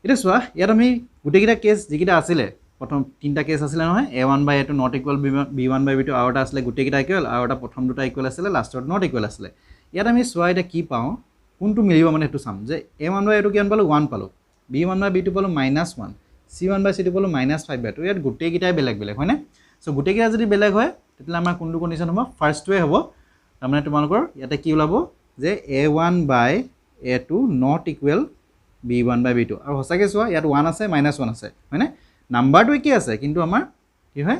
এটা চোৱা ইয়াত আমি গোটেইকেইটা কেছ যিকেইটা আছিলে প্ৰথম তিনিটা কেছ আছিলে নহয় a1 by a2 not equal b1 by b2 আৰু এটা আছিলে গোটেইকেইটা ইকুৱেল আৰু এটা প্ৰথম দুটা ইকুৱেল আছিলে লাষ্টত নট ইকুৱেল আছিলে ইয়াত আমি চোৱা এতিয়া কি পাওঁ কোনটো মিলিব মানে সেইটো চাম যে a1 বাই a2 কিমান পালোঁ 1 পালোঁ b1 বাই b2 পালোঁ -1 c1 বাই c2 পালোঁ -5/2 ইয়াত গোটেইকেইটাই বেলেগ বেলেগ হয়নে চ' গোটেইকেইটা যদি বেলেগ হয় তেতিয়াহ'লে আমাৰ কোনটো কণ্ডিশ্যন হ'ব ফাৰ্ষ্টটোৱে হ'ব তাৰমানে তোমালোকৰ ইয়াতে কি ওলাব যে a1 by a2 not equal b1 by b2 আৰু সঁচাকৈ চোৱা ইয়াত 1 আছে -1 আছে হয়নে নাম্বাৰটো একে আছে কিন্তু আমাৰ কি হয়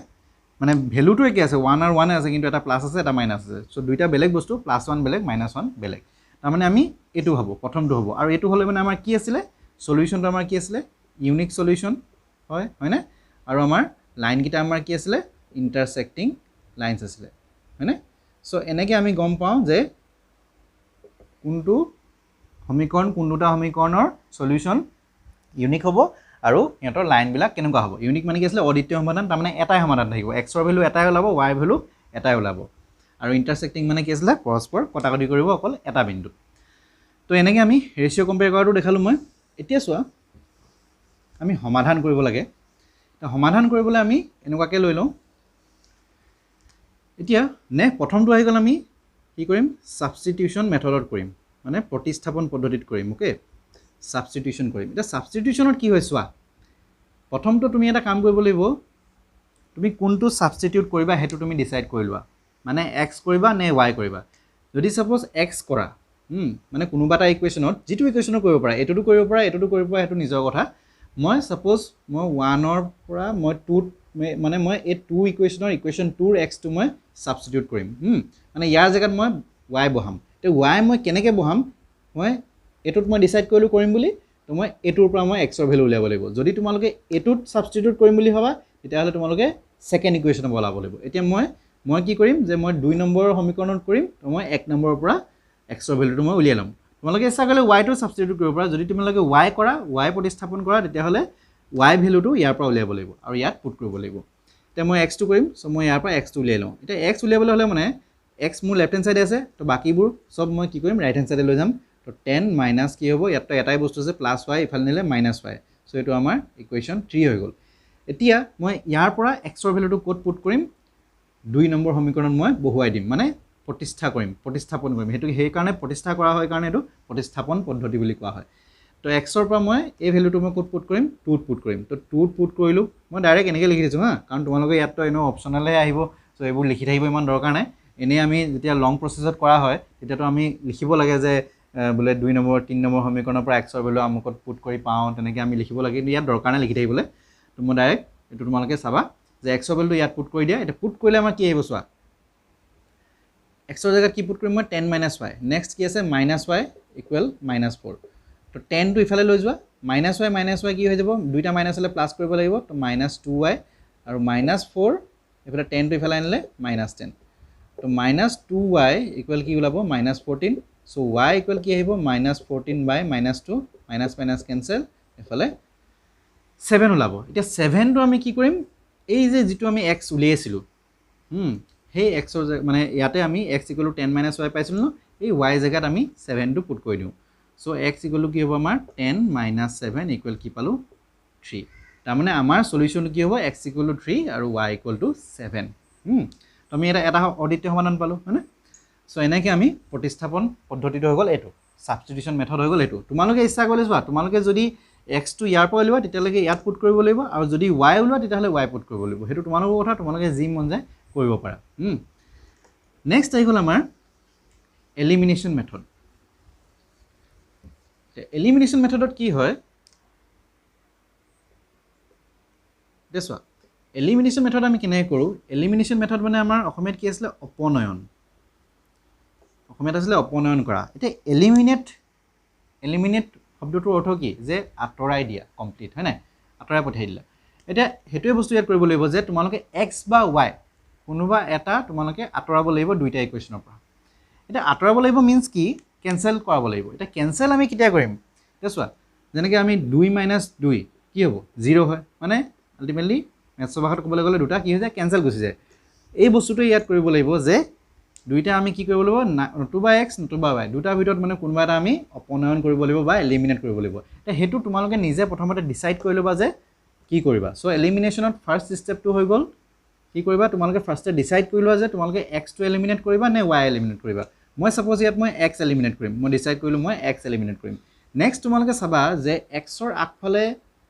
মানে ভেলুটো একে আছে 1 আৰু 1 আছে কিন্তু এটা প্লাছ আছে এটা মাইনাছ আছে চ' দুইটা বেলেগ বস্তু +1 বেলেগ -1 বেলেগ তাৰমানে আমি এইটো হ'ব প্ৰথমটো হ'ব আৰু এইটো হ'লে মানে আমাৰ কি আছিলে সলিউশনটো আমাৰ কি আছিলে ইউনিক সলিউশন হয়নে আৰু আমাৰ লাইনকেইটা আমাৰ কি আছিলে ইণ্টাৰসেক্টিং লাইনছ আছিলে হয়নে চ' এনেকৈ আমি গম পাওঁ যে কোনটো সমীকৰণ কোনটা সমীকৰণৰ সলিউশন ইউনিক হ'ব আৰু ইহঁতৰ লাইনবিলাক কেনেকুৱা হ'ব ইউনিক মানে কি আছিলে অদ্বিতীয় সমাধান তাৰমানে এটাই সমাধান থাকিব এক্সৰ ভেলু এটাই ওলাব ৱাই ভেলু এটাই ওলাব আৰু ইণ্টাৰসেক্টিং মানে কি আছিলে পৰস্পৰ কটাকটি কৰিব অকল এটা বিন্দুত তো এনেকৈ আমি ৰেচিঅ' কম্পেয়াৰ কৰাটো দেখালোঁ মই এতিয়া চোৱা আমি সমাধান কৰিব লাগে তো সমাধান কৰিবলৈ আমি এনেকুৱাকৈ লৈ লওঁ এতিয়া প্ৰথমটো আহি গ'ল আমি কি কৰিম সাবস্টিটিউশন মেথডত কৰিম মানে প্ৰতিস্থাপন পদ্ধতিত কৰিম ওকে সাবস্টিটিউশন কৰিম এটা সাবস্টিটিউশনত কি হয় চোৱা প্ৰথমটো তুমি এটা কাম কৰিব লাগিব তুমি কোনটো সাবস্টিটিউট কৰিবা হেতু তুমি ডিসাইড কৰি লোৱা মানে x কৰিবা নে y কৰিবা যদি সাপোজ x কৰা মানে কোনোবা এটা ইকুৱেশ্যনত যেটো ইকুৱেশ্যনৰ কৰিব পাৰা এটোটো কৰিব পাৰা এটোটো কৰিব পাৰা হেতু নিজৰ কথা মই সাপোজ মই 1 ৰ পৰা মই 2 মানে মই এই 2 ইকুৱেশ্যনৰ ইকুৱেশ্যন 2 ৰ x টো মই সাবস্টিটিউট কৰিম মানে ইয়াৰ জায়গাত মই y বহাম তে y মই কেনেকৈ বহাম মই এটোত মই ডিসাইড কৰিলো কৰিম বুলি তো মই এটোৰ পৰা মই x ৰ ভ্যালু উলিয়াব লাগিব যদি তোমালোকে এটোত সাবস্টিটিউট কৰিম বুলি ভাবা তেতিয়াহলে তোমালোকে সেকেন্ড ইকুৱেশ্যন বলাব লাগিব এতিয়া মই কি কৰিম যে মই 2 নম্বৰৰ সমীকৰণত কৰিম তো মই 1 নম্বৰৰ পৰা x ৰ ভ্যালুটো মই উলিয়াই লম তোমালোকে ইচ্ছা কৰিলে y টো সাবস্টিটিউট কৰিব পাৰা যদি তোমালোকে y কৰা y প্ৰতিস্থাপন কৰা তেতিয়াহলে y ভ্যালুটো ইয়াৰ পৰা উলিয়াব লাগিব আৰু ইয়াত পুট কৰিব লাগিব তে মই x টো কৰিম সো মই ইয়াৰ পৰা x টো উলিয়াই লওঁ এতিয়া x উলিয়াবলৈ হলে মানে x মোৰ লেফট হ্যান্ড সাইডে আছে তো বাকিবোৰ সব মই কি কৰিম ৰাইট হ্যান্ড সাইডে লৈ যাম তো 10 মাইনাস কি হ'ব ইয়াত তো এটাই বস্তু আছে +y ইফালে নিলে -y সো এটো আমাৰ ইকুৱেশ্যন 3 হৈ গ'ল এতিয়া মই ইয়াৰ পৰা x ৰ ভ্যালুটো ক'ত পুট কৰিম 2 নম্বৰ সমীকৰণত মই বহুৱাই দিম মানে প্ৰতিস্থাপন কৰিম হেতু সেই কাৰণে প্ৰতিষ্ঠা কৰা হয় কাৰণে এটো প্ৰতিস্থাপন পদ্ধতি বুলি কোৱা হয় তো x ৰ পৰা মই এই ভ্যালুটো মই ক'ত পুট কৰিম 2 ত পুট কৰিম তো 2 ত পুট কৰিলো মই ডাইৰেক্ট এনেকৈ লিখি দিছো কাৰণ তোমালোকে ইয়াত তো এনো অপচনেলহে আহিব সো এইবোৰ লিখি থাকিব ইমান দৰকাৰ নাই এনে আমি যেতিয়া লং প্ৰসেছত কৰা হয় তেতিয়া তো আমি লিখিব লাগে যে বলে 2 নম্বৰ 3 নম্বৰ সমীকৰণৰ পৰা x ৰ ভ্যালু আমুকত পুট কৰি পাওঁ তেনেকৈ আমি লিখিব লাগে ইয়াত দৰকাৰ নাই লিখি থাকিবলৈ তো মই ডাইৰেক্ট এটো তোমালোকে চাবা যে x ৰ ভ্যালুটো ইয়াত পুট কৰি দিয়া এটা পুট কৰিলে আমাৰ কি আহিব চোৱা x ৰ জায়গাত কি পুট কৰিম মই 10 - y নেক্সট কি আছে -y ইকুৱেল -4 তো 10 টো ইফালে লৈ যোৱা -y কি হৈ যাব দুইটা মাইনাস হলে প্লাস কৰিব লাগিব তো -2y আৰু -4 এইফালে 10 টো ইফালে আনিলে -10 তো -2y ইকুৱেল কি ওলাব -14 সো y ইকুৱেল কি আহিব -14 বাই -2 মাইনাছ মাইনাছ কেনসেল এফালে 7 ওলাব এতিয়া 7 টো আমি কি কৰিম এই যে যেটো আমি x উলিয়াইছিলো সেই x ৰ মানে ইয়াতে আমি x = 10 - y পাইছিলো ন এই y জায়গাত আমি 7 টো পুট কৰি দিও সো x = কি হ'ব আমাৰ 10 - 7 ইকুৱেল কি পালো 3 তাৰ মানে আমাৰ সলিউশন কি হ'ব x = 3 আৰু y = 7 তো আমি এটা অদ্বিতীয় সমাধান পালো মানে সো এনেকৈ আমি প্ৰতিস্থাপন পদ্ধতিটো হৈ গ'ল এটো সাবস্টিটিউশন মেথড হৈ গ'ল এটো তোমালোকে ইচ্ছা কৰিলে চোৱা তোমালোকে যদি x টো ইয়াৰ পৰা লিবা তেতিয়ালৈকে ইয়াত পুট কৰিব লাগিব আৰু যদি y ওলোৱা তেতিয়াহলে y পুট কৰিব লাগিব হেতু তোমালোকৰ কথা তোমালোকে যি মন যায় কৰিব পাৰা নেক্সট আহি গ'ল আমাৰ এলিমিনেশন মেথড এলিমিনেশন মেথডত কি হয় দেখোৱা এলিমিনেশন মেথড আমি কেনে কৰো এলিমিনেশন মেথড মানে আমাৰ অসমীয়াত কি আছিল অপনয়ন অসমীয়াত আছিল অপনয়ন কৰা এটা এলিমিনেট শব্দটোৰ অৰ্থ কি যে আতৰাই দিয়া কমপ্লিট হয় না আতৰাই পঠাই দিলা এটা হেতুৱে বস্তু ইয়াত কৰিব লাগিব যে তোমালোকে x বা y কোনোবা এটা তোমালোকে আতৰাব লাগিব দুইটা ইকুৱেশনৰ পৰা এটা আতৰাব লাগিব মিন্স কি কেনসেল কৰাব লাগিব এটা কেনসেল আমি কিটা কৰিম দেখোৱা যেনেকৈ আমি 2 - 2 কি হ'ব 0 হয় মানে আলটিমেটলি মেথছৰ ভাষাত ক'বলৈ গ'লে দুটা কি হৈ যায় কেনসেল গুচি যায় এই বস্তুটো ইয়াত কৰিব লাগিব যে দুইটা আমি কি কৰিব লাগিব নতুবা x নতুবা y দুটা ভিতৰত মানে কোনোবা এটা আমি অপনয়ন কৰিব লাগিব বা এলিমিনেট কৰিব লাগিব এটা হেতু তোমালোকে নিজে প্ৰথমতে ডিসাইড কৰি লবা যে কি কৰিবা সো এলিমিনেশনত ফাৰ্স্ট স্টেপটো হৈ গ'ল কি কৰিবা তোমালোকে ফাৰ্স্টে ডিসাইড কৰি লোৱা যে তোমালোকে x টো এলিমিনেট কৰিবা নে y এলিমিনেট কৰিবা মই সাপোজ ইয়াত মই x এলিমিনেট কৰিম মই ডিসাইড কৰিলো মই x এলিমিনেট কৰিম নেক্সট তোমালোকে চাবা যে x ৰ আগফালে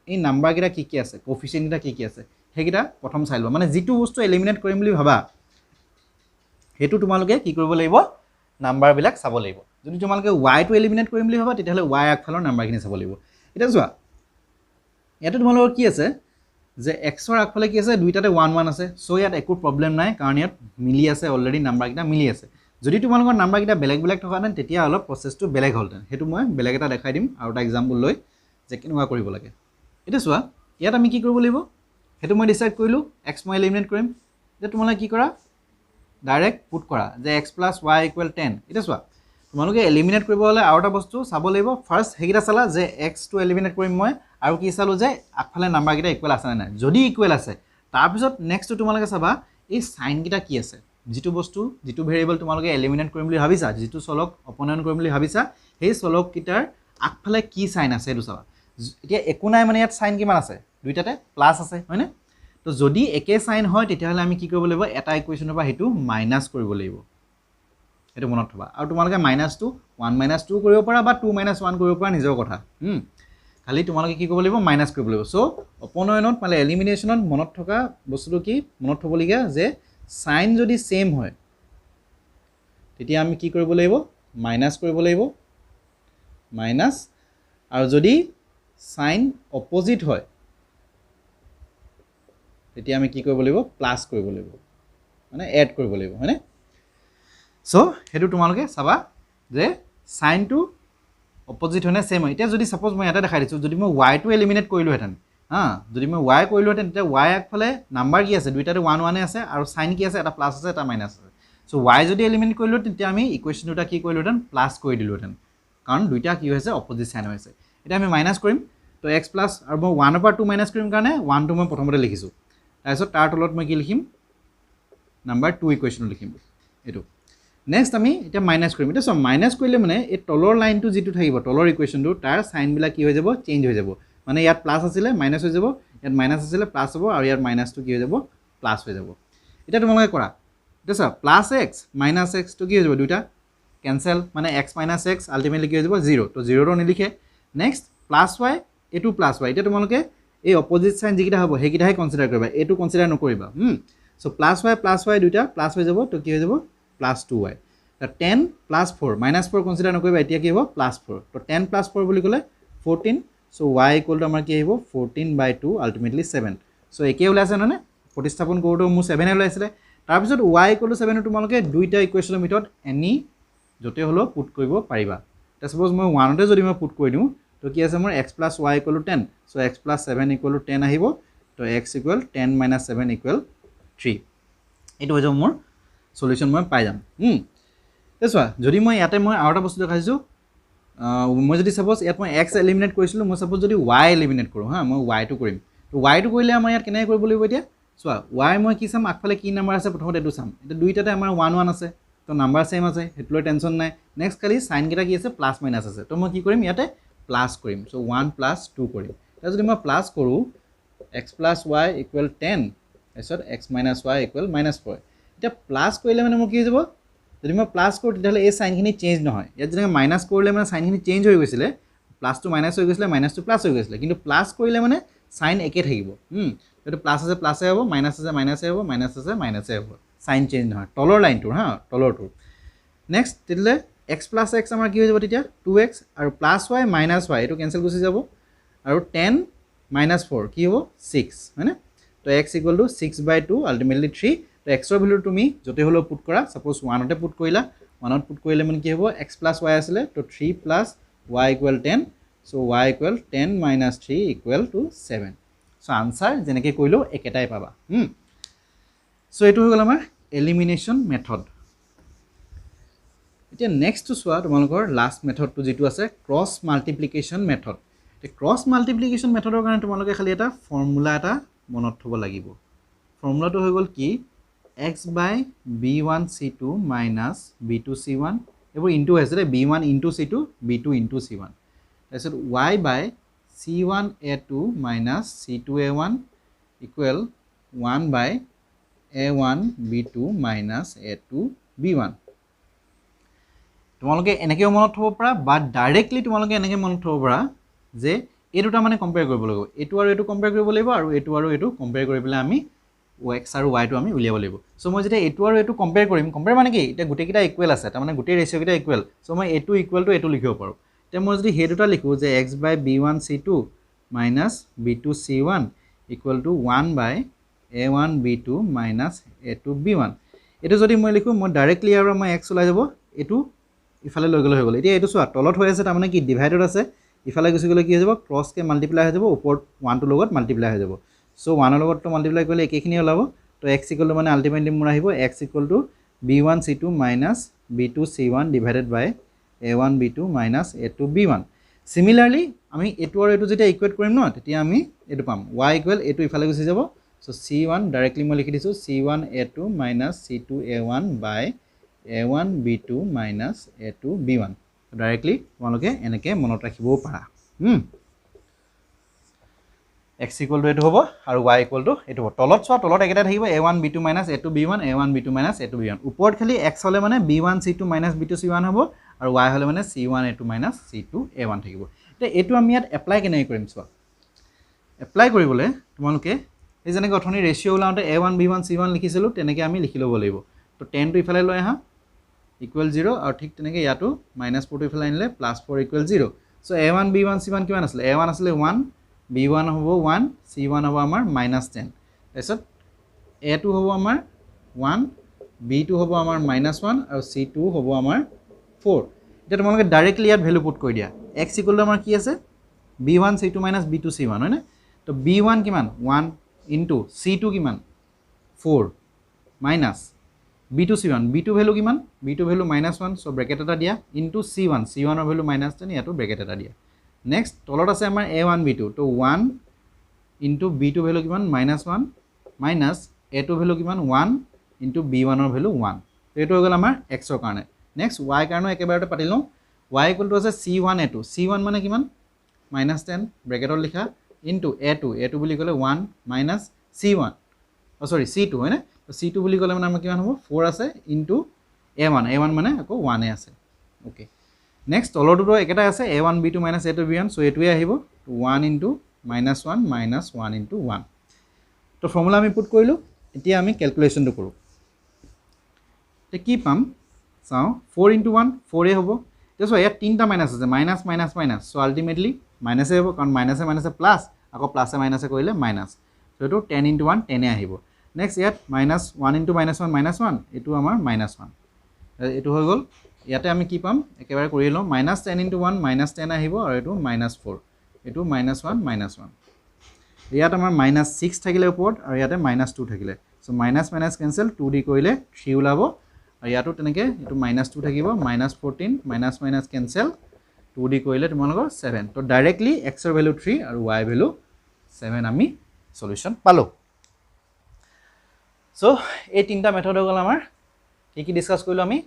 এই নাম্বাৰ কিটা কি আছে কোএফিচিয়েন্ট কিটা কি আছে হেকিটা প্ৰথম চাই লোৱা মানে যেটো বস্তু এলিমিনেট কৰিম বুলি ভাবা হেতু তোমালোকে কি কৰিব লাগিব নাম্বাৰ বিলাক চাব লাগিব যদি তোমালোকে y টো এলিমিনেট কৰিম বুলি ভাবা তেতিয়াহলে y আগফালৰ নাম্বাৰখিনি চাব লাগিব এটা চোৱা ইয়াতে তোমালোকৰ কি আছে যে x ৰ আগফালে কি আছে দুইটাতে 1 1 আছে সো ইয়াত একো প্ৰবলেম নাই কাৰণ ইয়াত মিলি আছে অলৰেডি নাম্বাৰ কিটা মিলি আছে যদি তোমালোকৰ নাম্বাৰ কিটা বেলেগ বেলেগ থকা নাই তেতিয়া অলপ প্ৰসেসটো বেলেগ হলতেন হেতু মই বেলেগ এটা দেখাই দিম আৰু এটা এক্সাম্পল লৈ যে কেনেকুৱা কৰিব লাগে এটা চোৱা ইয়াত আমি কি কৰিব লাগিব হেতু মই ডিসাইড কৰিলো x মই এলিমিনেট কৰিম যে তোমালোকে কি কৰা ডাইৰেক্ট পুট কৰা যে x + y = 10 এটা চোৱা তোমালোকে এলিমিনেট কৰিব হলে আৰু এটা বস্তু চাব লাগিব ফাৰ্স্ট হেকিটা চালা যে x টো এলিমিনেট কৰিম মই আৰু কি চালো যে আগফালে নাম্বাৰ কিটা ইকুৱেল আছে না যদি ইকুৱেল আছে তাৰ পিছত নেক্সট তোমালোকে চাবা এই সাইন কিটা কি আছে যেটো বস্তু যেটো ভেৰিয়েবল তোমালোকে এলিমিনেট কৰিম বুলি ভাবিছা যেটো চলক অপনয়ন কৰিম বুলি ভাবিছা সেই চলক কিটাৰ আগফালে কি সাইন আছে এটো চাবা এতিয়া একো নাই মানে ইয়াত সাইন কিমান আছে দুইটাতে প্লাস আছে হয়নে তো যদি একে সাইন হয় তেতিয়াহলে আমি কি কৰিব লাগিব এটা ইকুৱেশনৰ পৰা হেতু মাইনাস কৰিব লাগিব এটো মনত থবা আৰু তোমালোকে -2 1 - 2 কৰিব পাৰা বা 2 - 1 কৰিব পাৰা নিজৰ কথা খালি তোমালোকে কি কৰিব লাগিব মাইনাস কৰিব লাগিব সো অপনয়নত মানে এলিমিনেশনত মনত থকা বস্তুটো কি মনত থবলগীয়া যে সাইন যদি সেম হয় তেতিয়া আমি কি কৰিব লাগিব মাইনাস কৰিব লাগিব মাইনাস আৰু যদি সাইন অপোজিট হয় তেতিয়া আমি কি কৰিব লাগিব প্লাস কৰিব লাগিব মানে এড কৰিব লাগিব হয়নে সো হেতু তোমালোকে চাবা যে সাইন টু অপোজিট হনে সেম হয় এতিয়া যদি সাপোজ মই এটা দেখাই দিছো যদি মই y টো এলিমিনেট কৰিলো হেতেন যদি মই y কৰিলো হেতেন তেতিয়া y আগফালে নাম্বাৰ কি আছে দুইটাতে 1 1 আছে আৰু সাইন কি আছে এটা প্লাস আছে এটা মাইনাস আছে সো y যদি এলিমিনেট কৰিলো তেতিয়া আমি ইকুৱেশন দুটা কি কৰিলো হেতেন প্লাস কৰি দিলো হেতেন কাৰণ দুইটা কি হৈছে অপোজিট সাইন হৈছে এটা আমি মাইনাস কৰিম তো x প্লাস আৰু মই 1 ৰ পৰা 2 মাইনাস কৰিম কাৰণে 1 টো মই প্ৰথমতে লিখিছো তাৰপিছত তাৰ তলত মই কি লিখিম নাম্বাৰ 2 ইকুৱেশন লিখিম এটো নেক্সট আমি এটা মাইনাস কৰিম এটা সব মাইনাস কৰিলে মানে এই তলৰ লাইনটো যেটো থাকিব তলৰ ইকুৱেশনটো তাৰ সাইন বিলাক কি হৈ যাব চেঞ্জ হৈ যাব মানে ইয়াত প্লাস আছিল মাইনাস হৈ যাব ইয়াত মাইনাস আছিল প্লাস হ'ব আৰু ইয়াত মাইনাসটো কি হৈ যাব প্লাস হৈ যাব এটা তোমালোকে কৰা এটা সব +x - x টো কি হৈ যাব দুইটা কেনসেল মানে x - x আলটিমেটলি কি হৈ যাব 0 তো 0 ৰ নিলিখে নেক্সট +y এটো +y এটা তোমালোকে এই অপোজিট সাইন যিকিটা হ'ব হেকিটাহে কনসিডাৰ কৰিবা এটো কনসিডাৰ নকৰিবা সো +y দুইটা প্লাস হৈ যাব তো কি হৈ যাব +2y তো 10 + 4 -4 কনসিডাৰ নকৰিবা এতিয়া কি হ'ব +4 তো 10 + 4 বুলি ক'লে 14 সো y = আমাৰ কি আহিব 14/2 আলটিমেটলি 7 সো একে ওলাইছে ননে প্ৰতিস্থাপন কৰোটো মু 7 এ ওলাইছিলে তাৰ পিছত y = 7 তোমালোকে দুইটা ইকুৱেশনৰ ভিতৰত এনি যতে হলো পুট কৰিব পাৰিবা তা সাপোজ মই 1 তে যদি মই পুট কৰি দিও তো কি আছে মোৰ x + y = 10 সো x + 7 = 10 আহিব তো x ইকুৱেল 10 মাইনাছ 7 ইকুৱেল 3 এইটো হৈ যাব মোৰ সলিউশন মই পাই যাম চোৱা যদি মই ইয়াতে মই আৰু এটা বস্তু দেখাইছোঁ মই যদি সাপোজ ইয়াত মই x এলিমিনেট কৰিছিলোঁ মই সাপোজ যদি y এলিমিনেট কৰোঁ হা মই y টো কৰিম তো y টো কৰিলে আমাৰ ইয়াত কেনেকৈ কৰিব লাগিব এতিয়া চোৱা y মই কি চাম আগফালে কি নাম্বাৰ আছে প্ৰথমতে এইটো চাম এটা দুইটাতে আমাৰ 1 1 আছে তো নাম্বাৰ সেম আছে হেতুলৈ টেনশন নাই নেক্সট খালি সাইন কেটা কি আছে প্লাস মাইনাস আছে তো মই কি কৰিম ইয়াতে প্লাস কৰিম সো 1 প্লাস 2 কৰিম তাৰ যদি মই প্লাস কৰোঁ x plus y equal 10 এছত x minus y equal minus 4 এটা প্লাস কৰিলে মানে মোৰ কি হৈ যাব যদি মই প্লাস কৰোঁ তেতিয়াহলে এই সাইনখিনি চেঞ্জ নহয় ইয়াত যেনে মাইনাস কৰিলে মানে সাইনখিনি চেঞ্জ হৈ গৈছিলে প্লাস টু মাইনাস হৈ গৈছিলে মাইনাস টু প্লাস হৈ গৈছিলে কিন্তু প্লাস কৰিলে মানে সাইন একে থাকিব এটো প্লাস আছে প্লাসে হ'ব মাইনাস আছে মাইনাসে হ'ব মাইনাস আছে মাইনাসে হ'ব সাইন চেঞ্জ নহয় তলৰ লাইনটো হা তলৰটো নেক্সট তেতিয়ালে x plus x আমাৰ কি হৈ যাব তেতিয়া 2x আৰু প্লাস y মাইনাস y এটো কেনসেল গুচি যাব আৰু 10 minus 4 কি হ'ব 6 হয়নে তো x equal to 6/2 ultimately 3 তো x ৰ ভ্যালু তুমি যতে হলো পুট কৰা সাপোজ 1 তে পুট কৰিলা 1 ত পুট কৰিলে মানে কি হ'ব x plus y আছিলে তো 3 plus y equal 10 so y equal 10 minus 3 equal to 7 so answer যেনেকৈ কইলো একেটাই পাবা so এটো হৈ গল আমাৰ এলিমিনেশন মেথড এতিয়া নেক্সট টু সোৱা তোমালোকৰ লাষ্ট মেথডটো যেটো আছে cross multiplication method cross multiplication মেথডৰ কাৰণে তোমালোকে খালি এটা ফৰ্মুলা এটা মনত থব লাগিব ফৰ্মুলাটো হৈ গল কি x by b1c2 minus b2c1 এবোৰ ইনটু আছে ৰে b1 into c2 b2 into c1 তাৰপিছত y by c1a2 minus c2a1 equal 1 by a1 b2 minus a2 b1 তোমালোকে এনেকৈ মনত থব পাৰা বা ডাইৰেক্টলি তোমালোকে এনেকৈ মনত থব পাৰা যে এই দুটা মানে কম্পেয়াৰ কৰিব লাগিব এটো আৰু এটো কম্পেয়াৰ কৰিব লাগিব আৰু এটো কম্পেয়াৰ কৰি পেলাই আমি x আৰু y টো আমি উলিয়াব লাগিব সো মই যেতিয়া এটো আৰু এটো কম্পেয়াৰ কৰিম কম্পেয়াৰ মানে কি এটা গুটে কিটা ইকুৱেল আছে তাৰ মানে গুটে ৰেশিও কিটা ইকুৱেল সো মই এটো ইকুৱেল টু এটো লিখিব পাৰো তে মই যদি হে দুটা লিখো যে x by b1c2 minus b2c1 equal to 1 by a1 b2 minus a2 b1 এটো যদি মই লিখো মই ডাইৰেক্টলি আৰু মই x ওলাই যাব এটো ইফালে লৈ গলে হৈ গল এতিয়া এটো সোৱা তলত হৈ আছে তাৰ মানে কি ডিভাইডড আছে ইফালে গুছি গলে কি হৈ যাব ক্ৰস কে মাল্টিপ্লাই হৈ যাব ওপৰত 1 টো লগত মাল্টিপ্লাই হৈ যাব সো 1 ৰ লগত তো মাল্টিপ্লাই কৰিলে একেখিনি ওলাব তো x ইকুৱেল টু মানে আলটিমেটলি মোৰ আহিব x equal to b1c2 minus b2c1 divided by a1 b2 minus a2 b1 similarly আমি এটো আৰু এটো যেতিয়া ইকুৱেট কৰিম ন তেতিয়া আমি এটো পাম y ইকুৱেল এটো ইফালে গুছি যাব সো c1 ডাইৰেক্টলি মই লিখি দিছো c1 a2 minus c2 a1 by a1 b2 minus a2 b1 directly তোমালোকে এনেকৈ মনত ৰাখিবও পাৰা x equal to এটো হ'ব আৰু y equal to এটো হ'ব তলত সোৱা তলত একেটা থাকিব a1 b2 minus a2 b1 a1 b2 minus a2 b1 ওপৰত খালি x হলে মানে b1 c2 minus b2 c1 হ'ব আৰু y হলে মানে c1 a2 minus c2 a1 থাকিব তে এটো আমি ইয়াত এপ্লাই কেনে কৰিম সোৱা এপ্লাই কৰিবলে তোমালোকে এই যেনেকৈ অথনি ৰেশিও ওলাওতে a1 b1 c1 লিখিছিলো তেনেকৈ আমি লিখি লব লাগিব তো 10 টো ইফালে লৈ আহা equal 0 আৰু ঠিক তেনেকৈ ইয়াটো minus 4 টো ইফালে আনিলে plus 4 equal 0 so a1 b1 c1 কিমান আছিল a1 আছিল 1 b1 হ'ব 1 c1 হ'ব আমাৰ -10 তাৰপিছত a2 হ'ব আমাৰ 1 b2 হ'ব আমাৰ -1 আৰু c2 হ'ব আমাৰ 4 এটা তোমালোকে ডাইৰেক্টলি ইয়াত ভ্যালু পুট কৰি দিয়া x ইকুৱেল টু আমাৰ কি আছে b1 c2 b2 c1 হয় না তো b1 কিমান 1 ইনটু c2 কিমান 4 minus b2 c1 b2 value কিমান b2 ভ্যালু -1 সো ব্র্যাকেট এটা দিয়া ইনটু c1 c1 ৰ ভ্যালু -10 ইয়াটো ব্ৰ্যাকেট এটা দিয়া নেক্সট তলত আছে আমাৰ a1 b2 তো 1 ইনটু b2 ভ্যালু কিমান -1 মাইনাস a2 ভ্যালু কিমান 1 ইনটু b1 ৰ ভ্যালু 1 তো এটো হৈ গল আমাৰ x ৰ কাৰণে নেক্সট y কাৰণে একেবাৰতে পাতি লওঁ y ইকুৱেল টু আছে c1 a2 c1 মানে কিমান -10 ব্ৰ্যাকেটত লিখা ইনটু a2 বুলি ক'লে 1 মাইনাস c1 সৰি c2 হয় না তো c2 বুলি ক'লে মানে আমাৰ কিমান হ'ব 4 আছে ইনটু a1 মানে আকৌ 1 এ আছে ওকে নেক্সট তলৰ দুটো একেটা আছে a1 b2 minus a2 b1 so এটোৱে আহিব 1 ইনটু -1 minus 1 ইনটু 1 তো ফৰ্মুলা আমি পুট কৰিলো এতিয়া আমি ক্যালকুলেশনটো কৰো তে কি পাম চাও 4 ইনটু 1 4 এ হ'ব তেছো ইয়াত তিনটা মাইনাস আছে minus minus minus so ultimately minus এ হ'ব কাৰণ মাইনাসে মাইনাসে প্লাস আকৌ প্লাসে মাইনাসে কৰিলে মাইনাস সো এটো 10 ইনটু 1 10 এ আহিব নেক্সট ইয়াত -1 ইনটু -1 এটো আমাৰ -1 এটো হৈ গল ইয়াতে আমি কি পাম একেবাৰে কৰি লওঁ -10 ইনটু 1 -10 আহিব আৰু এটো -4 এটো -1 -1 ইয়াত আমাৰ -6 থাকিলে ওপৰত আৰু ইয়াতে -2 থাকিলে সো মাইনাস মাইনাস কেনসেল 2 দি কৰিলে 3 ওলাব আৰু ইয়াতো তেনেকৈ এটো -2 থাকিব -14 মাইনাস মাইনাস কেনসেল 2 দি কৰিলে তোমালোকৰ 7 তো ডাইৰেক্টলি x ৰ ভ্যালু 3 আৰু y ভ্যালু 7 আমি সলিউশন পালো সো এই তিনটা মেথড হৈ গ'ল আমাৰ কি ডিসকাস কৰিলো আমি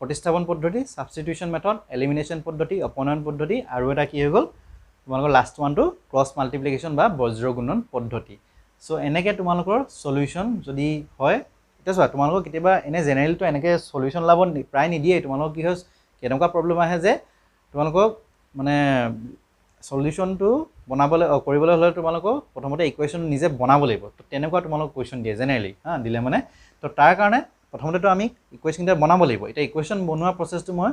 প্ৰতিস্থাপন পদ্ধতি সাবস্টিটিউশন মেথড এলিমিনেশন পদ্ধতি অপনয়ন পদ্ধতি আৰু এটা কি হৈ গ'ল তোমালোকৰ লাষ্ট ওয়ানটো ক্ৰস মাল্টিপ্লিকেশন বা বজ্ৰ গুণন পদ্ধতি সো এনেকে তোমালোকৰ সলিউশন যদি হয় এটা চোৱা তোমালোকৰ কেতিয়াবা এনে জেনাৰেলি তো এনেকে সলিউশন লাভ প্ৰায় নিদিয়ে তোমালোকৰ কি হয় কেনেকুৱা প্ৰবলেম আহে যে তোমালোকৰ মানে সলিউশনটো বনাবলৈ কৰিবলৈ হলে তোমালোকৰ প্ৰথমতে ইকুৱেশন নিজে বনাব লাগিব তো তেনেকুৱা তোমালোক কোৱেশ্চন দিয়ে জেনাৰেলি দিলে মানে তো তাৰ কাৰণে প্ৰথমতে তো আমি ইকুৱেশনটা বনাব লাগিব এটা ইকুৱেশন বনোৱা প্ৰসেসটো মই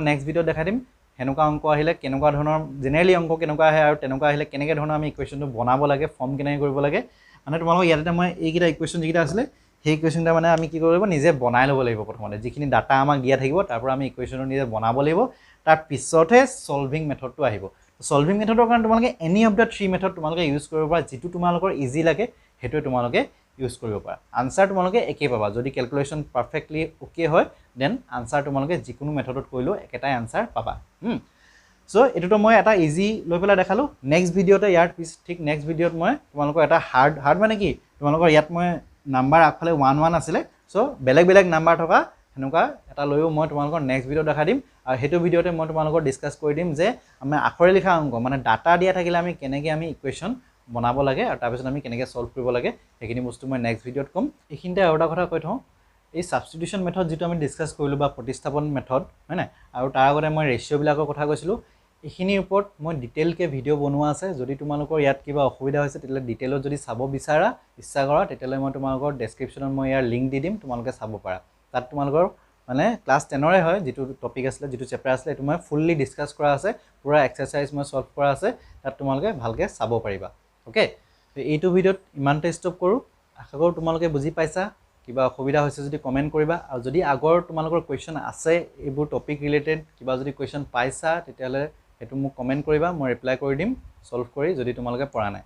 নেক্সট ভিডিঅ দেখাই দিম হেনুকা অংক আহিলে কেনেকুৱা ধৰণৰ জেনাৰেলি অংক কেনেকুৱা আহে আৰু তেনেকুৱা আহিলে কেনেকৈ ধৰণৰ আমি ইকুৱেশনটো বনাব লাগে ফৰ্ম কেনেকৈ কৰিব লাগে মানে তোমালোক ইয়াতে মই এইকেইটা ইকুৱেশন যিকেইটা আছিলে সেই ইকুৱেশনটা মানে আমি কি কৰিব নিজে বনাই ল'ব লাগিব প্ৰথমতে যিখিনি ডাটা আমাক দিয়া থাকিব তাৰ পৰা আমি ইকুৱেশনটো নিজে বনাব লাগিব তাৰ পিছতহে সলভিং মেথডটো আহিব সলভিং মেথডৰ কাৰণে তোমালোকে এনি অফ দা 3 মেথড তোমালোকে ইউজ কৰিব পাৰা যেটো তোমালোকৰ ইজি লাগে হেটো তোমালোকে ইউজ কৰিব পাৰা আনসাৰ তোমালোকে একে পাবা যদি ক্যালকুলেশন পাৰফেক্টলি ওকে হয় দেন আনসাৰ তোমালোকে যিকোনো মেথডত কৰিলো একেটাই আনসাৰ পাবা সো এটোটো মই এটা ইজি লৈ পেলা দেখালো নেক্সট ভিডিওতে ইয়াৰ ঠিক নেক্সট ভিডিওত মই তোমালোকৰ এটা হাৰ্ড মানে কি তোমালোকৰ ইয়াত মই নাম্বাৰ আগফালে 1 1 আছিল সো বেলেগ বেলেগ নাম্বাৰ থকা হেনুকা এটা লৈও মই তোমালোকৰ নেক্সট ভিডিও দেখা দিম আৰু হেতু ভিডিওতে মই তোমালোকৰ ডিসকাস কৰি দিম যে আমি আখৰে লিখা অংক মানে ডাটা দিয়া থাকিলে আমি কেনেকৈ আমি ইকুৱেশন বনাব লাগে আৰু তাৰ পিছত আমি কেনেকৈ সলভ কৰিব লাগে সেইখিনি বস্তু মই নেক্সট ভিডিওত কম এইখিনতে আৰু এটা কথা কৈ থওঁ এই সাবস্টিটিউশন মেথড যেটো আমি ডিসকাস কৰিলো বা প্ৰতিস্থাপন মেথড হয় না আৰু তাৰ আগতে মই ৰেশিও বিলাকৰ কথা কৈছিলো এইখিনিৰ ওপৰত মই ডিটেইলকে ভিডিও বনোৱা আছে যদি তোমালোকৰ ইয়াত কিবা অসুবিধা হৈছে তেতিয়ালে ডিটেইলত যদি চাব বিচাৰা ইচ্ছা কৰা তেতিয়ালে মই তোমালোকৰ ডেসক্ৰিপচনত মই ইয়াৰ লিংক দি দিম তোমালোকে চাব পাৰা তাত তোমালোকৰ মানে ক্লাস 10 ৰে হয় যেটো টপিক আছিল যেটো চেপ্টাৰ আছিল এটো মই ফুললি ডিসকাস কৰা আছে পুৰা এক্সাৰসাইজ মই সলভ কৰা আছে তাত তোমালোকে ভালকে চাব পাৰিবা ওকে তো এইটো ভিডিওত ইমানতে ষ্টপ কৰো আশা কৰো তোমালোকে বুজি পাইছা কিবা অসুবিধা হৈছে যদি কমেন্ট কৰিবা আৰু যদি আগৰ তোমালোকৰ কোৱেশ্চন আছে এইবোৰ টপিক ৰিলেটেড কিবা যদি কোৱেশ্চন পাইছা তেতিয়ালে এটো মোক কমেন্ট কৰিবা মই ৰিপ্লাই কৰি দিম সলভ কৰি যদি তোমালোকে পৰা নাই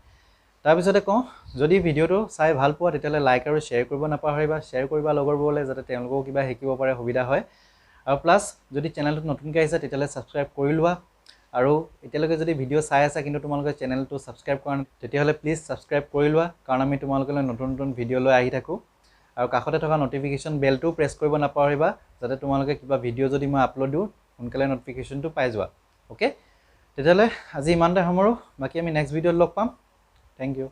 তাৰ পিছতে কওঁ যদি ভিডিওটো চাই ভাল পোৱা তেতিয়ালে লাইক আৰু শেয়াৰ কৰিব নাপাহৰিবা শেয়াৰ কৰিবা লগৰবোৰলে যাতে তেওঁলোকও কিবা শিকিব পাৰে সুবিধা হয় আৰু প্লাস যদি চেনেলটো নতুনকৈ আহিছে তেতিয়ালে সাবস্ক্ৰাইব কৰি লোৱা আৰু এতিয়ালৈকে যদি ভিডিও চাই আছা কিন্তু তোমালোকে চেনেলটো সাবস্ক্ৰাইব কৰা তেতিয়াহলে প্লিজ সাবস্ক্ৰাইব কৰি লোৱা কাৰণ আমি তোমালোকলৈ নতুন নতুন ভিডিও লৈ আহি থাকো আৰু কাষতে থকা নটিফিকেশন বেলটো প্ৰেছ কৰিব নাপাহৰিবা যাতে তোমালোকে কিবা ভিডিও যদি মই আপলোড দিও সোনকালে নটিফিকেশনটো পাই যোৱা ওকে তেতিয়ালে আজি ইমানতে সামৰো বাকি আমি নেক্সট ভিডিওত লগ পাম থ্যাংক ইউ